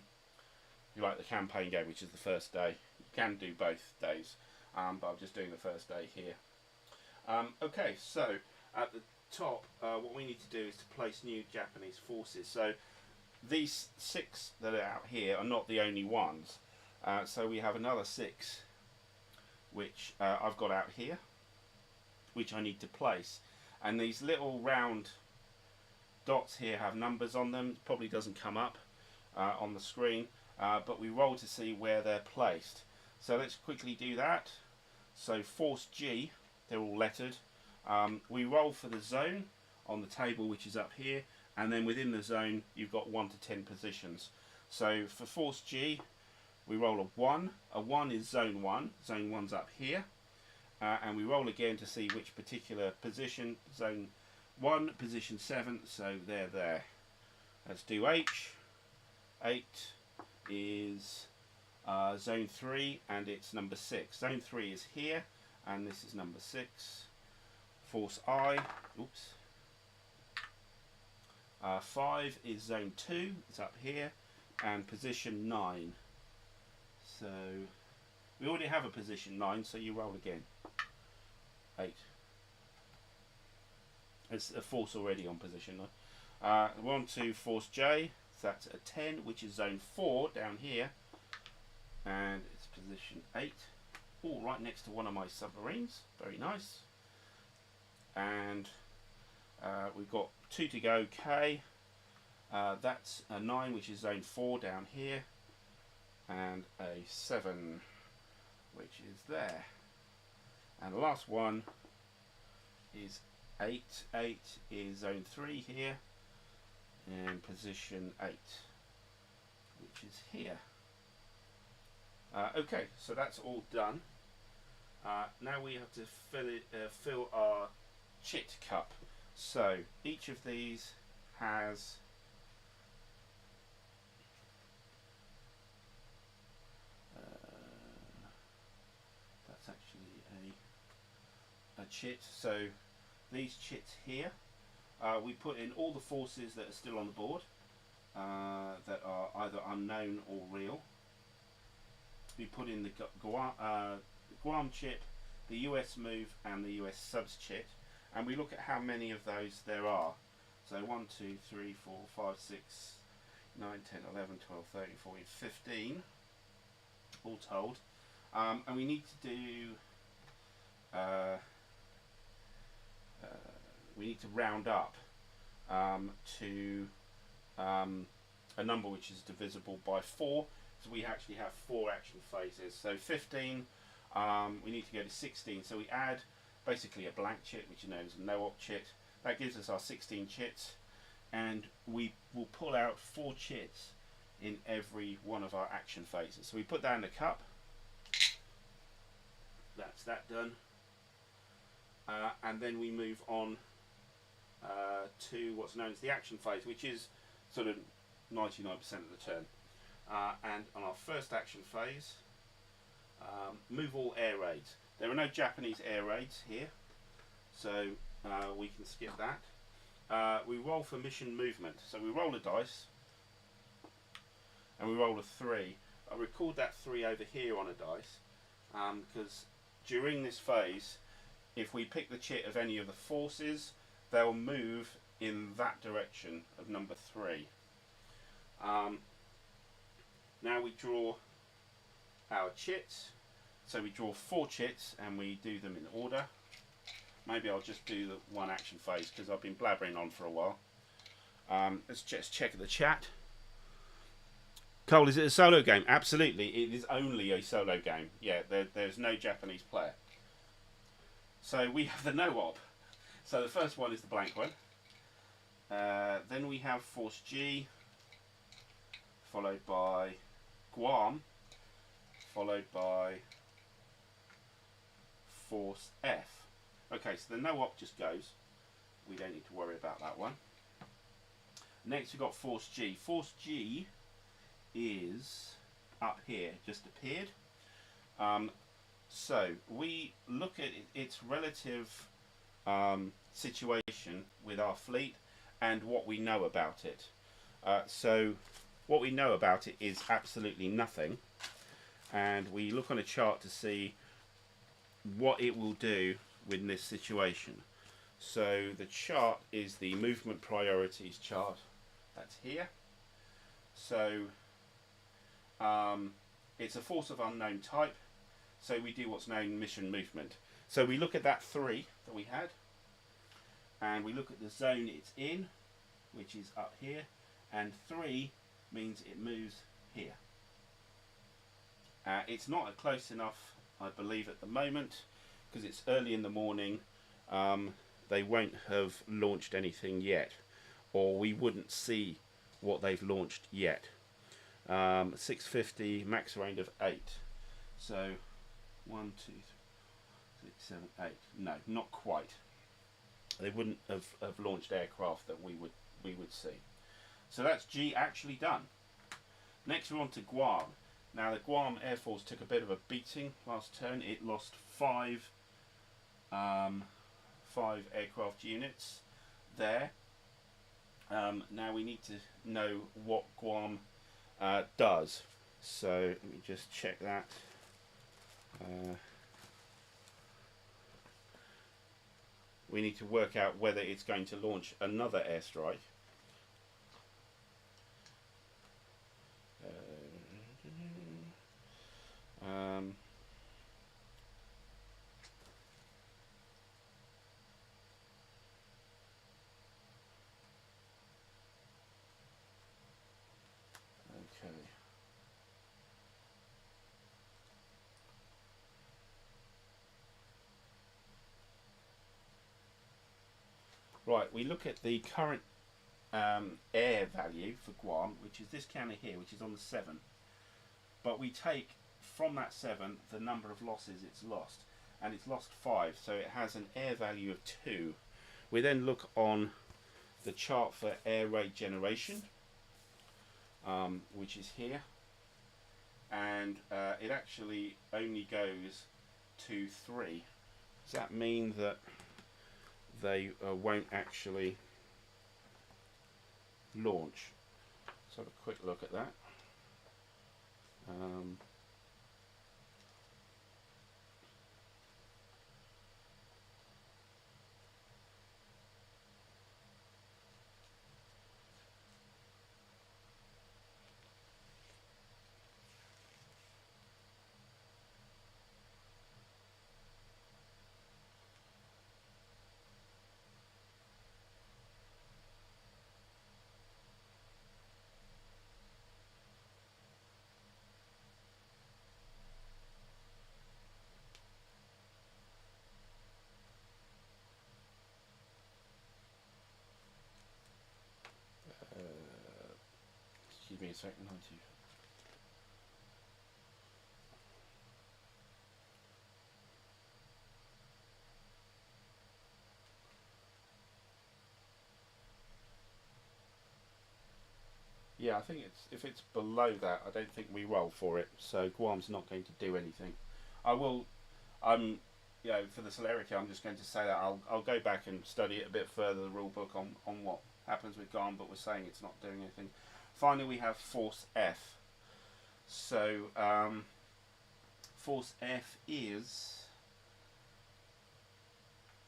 the campaign game, which is the first day. You can do both days, but I'm just doing the first day here. Okay, so at the top, what we need to do is to place new Japanese forces. So these 6 that are out here are not the only ones. So we have another 6 which I've got out here, which I need to place. And these little round dots here have numbers on them. It probably doesn't come up on the screen, but we roll to see where they're placed. So let's quickly do that. So Force G, they're all lettered. We roll for the zone on the table, which is up here, and then within the zone you've got 1 to 10 positions. So for Force G, we roll a 1. A 1 is zone 1. Zone 1's up here, and we roll again to see which particular position. Zone 1, position 7, so they're there. Let's do H. 8 is Zone 3, and it's number 6. Zone 3 is here, and this is number 6. Force I, oops. 5 is Zone 2, it's up here, and position 9. So, we already have a position 9, so you roll again. 8. It's a force already on position 9. We're on to Force J, so that's a 10, which is Zone 4 down here. And it's position 8, all right next to one of my submarines. Very nice. And we've got 2 to go. K, that's a 9, which is Zone 4 down here, and a 7, which is there. And the last one is 8. 8 is Zone 3 here, and position 8, which is here. Okay, so that's all done. Now we have to fill our chit cup. So each of these has that's actually a chit. So these chits here, we put in all the forces that are still on the board, that are either unknown or real. We put in the Guam chip, the US move, and the US subs chit, and we look at how many of those there are. So 1, 2, 3, 4, 5, 6, 9, 10, 11, 12, 13, 14, 15, all told. And we need to do, we need to round up to a number which is divisible by 4. So we actually have 4 action phases. So 15, we need to go to 16. So we add basically a blank chit, which is known as a no-op chit. That gives us our 16 chits, and we will pull out 4 chits in every one of our action phases. So we put that in the cup. That's that done. And then we move on to what's known as the action phase, which is sort of 99% of the turn. And on our first action phase, move all air raids. There are no Japanese air raids here, so we can skip that. We roll for mission movement. So we roll a dice, and we roll a 3. I record that 3 over here on a dice, because during this phase, if we pick the chit of any of the forces, they'll move in that direction of number 3. Now we draw our chits. So we draw 4 chits and we do them in order. Maybe I'll just do the one action phase because I've been blabbering on for a while. Let's just check the chat. Cole, is it a solo game? Absolutely, it is only a solo game. Yeah, there's no Japanese player. So we have the no-op. So the first one is the blank one. Then we have Force G, followed by Guam, followed by Force F. Okay, so the no-op just goes. We don't need to worry about that one. Next we've got Force G. Force G is up here, just appeared. So we look at its relative situation with our fleet and what we know about it. So what we know about it is absolutely nothing, and we look on a chart to see what it will do with this situation. So the chart is the movement priorities chart. That's here. So it's a force of unknown type, so we do what's known mission movement. So we look at that 3 that we had, and we look at the zone it's in, which is up here, and 3 means it moves here. It's not close enough, I believe, at the moment, because it's early in the morning. They won't have launched anything yet, or we wouldn't see what they've launched yet. 650, max range of 8. So 1, 2, 3, 6, 7, 8. No, not quite. They wouldn't have launched aircraft that we would see. So that's G actually done. Next we're on to Guam. Now the Guam Air Force took a bit of a beating last turn. It lost five aircraft units there. Now we need to know what Guam does. So let me just check that. We need to work out whether it's going to launch another airstrike. Okay. Right, we look at the current air value for Guam, which is this counter here, which is on the 7. But we take from that 7 the number of losses it's lost, and it's lost 5, so it has an air value of 2. We then look on the chart for air raid generation, which is here, and it actually only goes to 3. Does that mean that they won't actually launch? Let's have a quick look at that. Excuse me a second, aren't you? Yeah, I think if it's below that, I don't think we roll for it. So Guam's not going to do anything. I will. You know, for the celerity, I'm just going to say that I'll go back and study it a bit further, the rule book on what happens with Guam, but we're saying it's not doing anything. Finally, we have Force F. So Force F is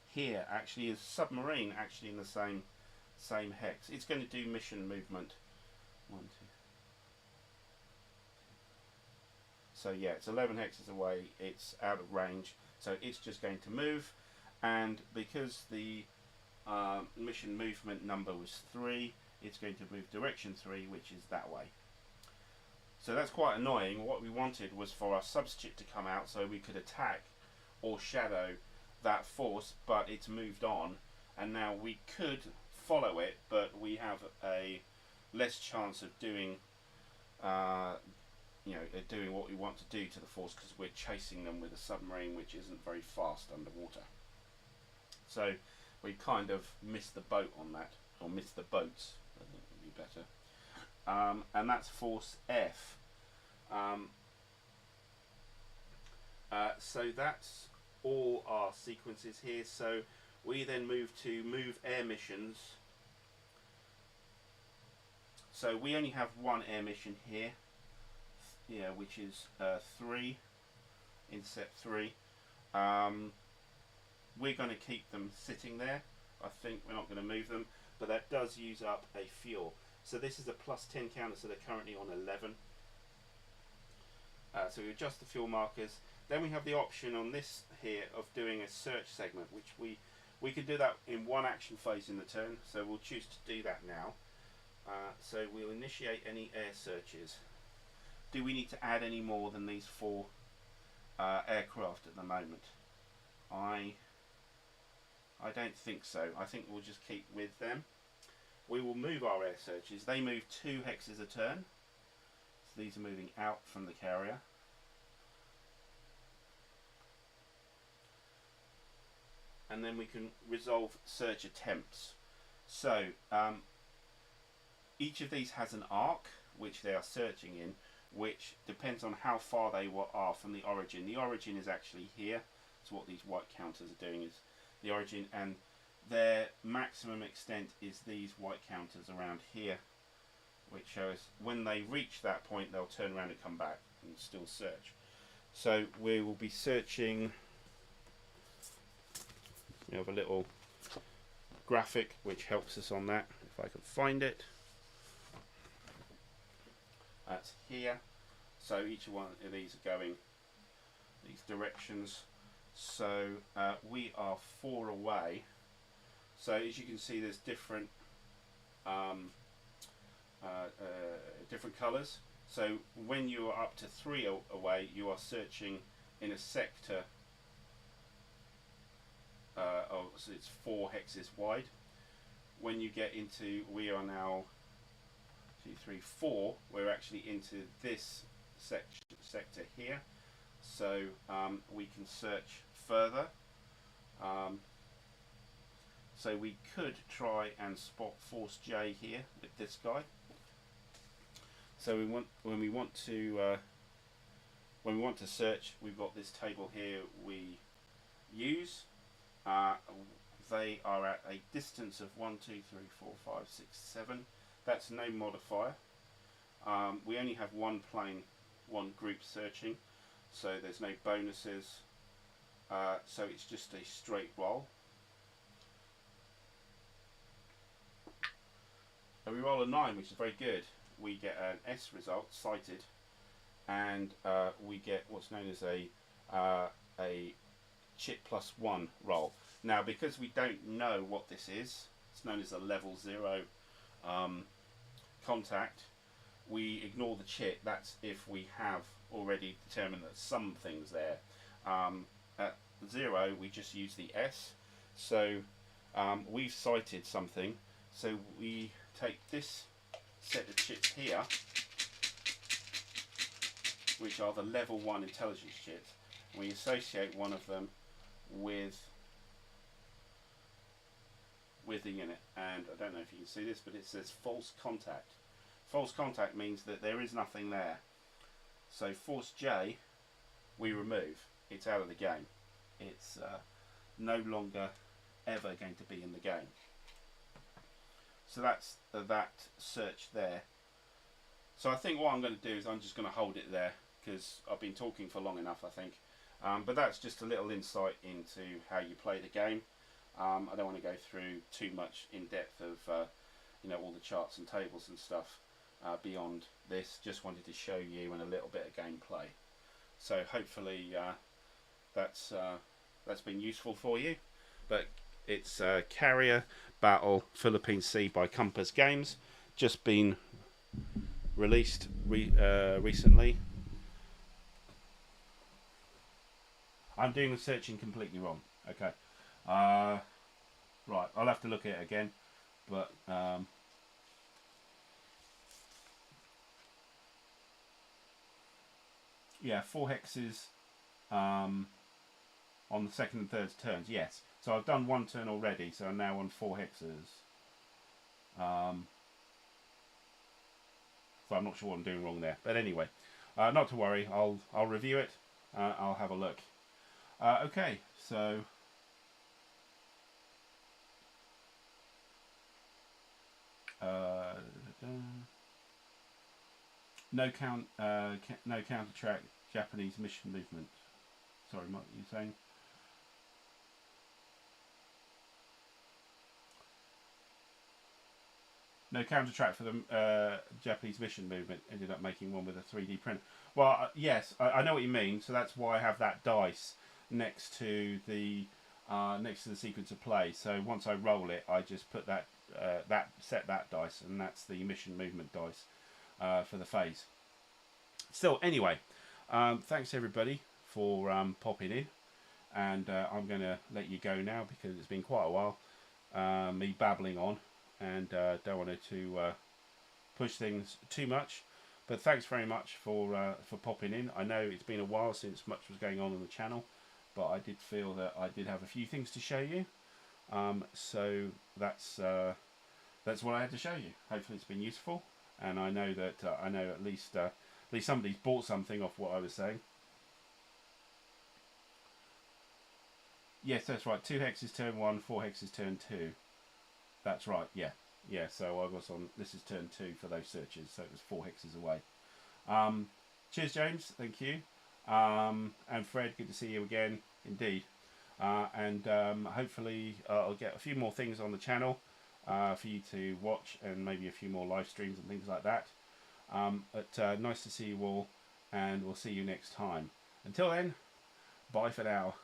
here. Actually, is submarine. Actually, in the same hex. It's going to do mission movement. 1, 2. So yeah, it's 11 hexes away. It's out of range. So it's just going to move, and because the mission movement number was 3, it's going to move direction 3, which is that way. So that's quite annoying. What we wanted was for our substitute to come out so we could attack or shadow that force, but it's moved on, and now we could follow it, but we have a less chance of doing doing what we want to do to the force, because we're chasing them with a submarine which isn't very fast underwater. So we kind of missed the boat on that, or missed the boats, I think would be better. And that's Force F. So that's all our sequences here. So we then move to move air missions. So we only have one air mission here, which is 3, intercept 3. We're going to keep them sitting there. I think we're not going to move them, but that does use up a fuel. So this is a +10 counter, so they're currently on 11. So we adjust the fuel markers. Then we have the option on this here of doing a search segment, which we can do that in one action phase in the turn. So we'll choose to do that now. So we'll initiate any air searches. Do we need to add any more than these 4 aircraft at the moment? I don't think so. I think we'll just keep with them. We will move our air searches. They move 2 hexes a turn. So these are moving out from the carrier. And then we can resolve search attempts. So each of these has an arc which they are searching in. which depends on how far they are from the origin. The origin is actually here. So what these white counters are doing is the origin, and their maximum extent is these white counters around here, which shows when they reach that point they'll turn around and come back and still search. So we will be searching. We have a little graphic which helps us on that, if I can find it. That's here. So each one of these are going these directions. So we are 4 away. So as you can see, there's different different colours. So when you are up to 3 away, you are searching in a sector so it's 4 hexes wide. When you get into, we are now 2, 3, 4, we're actually into this sector here. So we can search further. So we could try and spot Force J here with this guy. So when we want to search, we've got this table here we use. They are at a distance of 1, 2, 3, 4, 5, 6, 7. That's no modifier. We only have one plane, one group searching, so there's no bonuses. So it's just a straight roll. And we roll a 9, which is very good. We get an S result, sighted, and we get what's known as a chip +1 roll. Now, because we don't know what this is, it's known as a level 0 contact. We ignore the chip. That's if we have already determined that something's there. At 0, we just use the S. So we've sighted something. So we take this set of chips here, which are the level 1 intelligence chips, and we associate one of them with the unit. And I don't know if you can see this, but it says false contact. False contact means that there is nothing there. So Force J we remove. It's out of the game. It's no longer ever going to be in the game. So that's that search there. So I think what I'm going to do is I'm just going to hold it there, because I've been talking for long enough, I think. But that's just a little insight into how you play the game. I don't want to go through too much in depth of all the charts and tables and stuff beyond this. Just wanted to show you and a little bit of gameplay. So hopefully that's been useful for you. But it's Carrier Battle Philippine Sea by Compass Games, just been released recently. I'm doing the searching completely wrong. Okay. Right, I'll have to look at it again, but yeah, 4 hexes on the second and third turns, yes. So I've done 1 turn already, so I'm now on 4 hexes. So I'm not sure what I'm doing wrong there, but anyway, not to worry. I'll review it. I'll have a look. Okay, so no counter-track Japanese mission movement. Sorry, what are you saying? No counter-track for the Japanese mission movement. Ended up making one with a 3D printer. Well, yes, I know what you mean. So that's why I have that dice next to the sequence of play. So once I roll it, I just put that set that dice, and that's the mission movement dice for the phase. Still, anyway, thanks everybody for popping in, and I'm going to let you go now because it's been quite a while me babbling on, and don't want to push things too much. But thanks very much for popping in. I know it's been a while since much was going on the channel, but I did feel that I did have a few things to show you. So that's what I had to show you. Hopefully it's been useful, and I know that at least At least somebody's bought something off what I was saying. Yes, that's right. 2 hexes turn 1, 4 hexes turn 2. That's right, yeah. Yeah, so I was on, this is turn 2 for those searches, so it was 4 hexes away. Cheers, James, thank you. And Fred, good to see you again, indeed. And hopefully I'll get a few more things on the channel for you to watch, and maybe a few more live streams and things like that. But nice to see you all, and we'll see you next time. Until then, bye for now.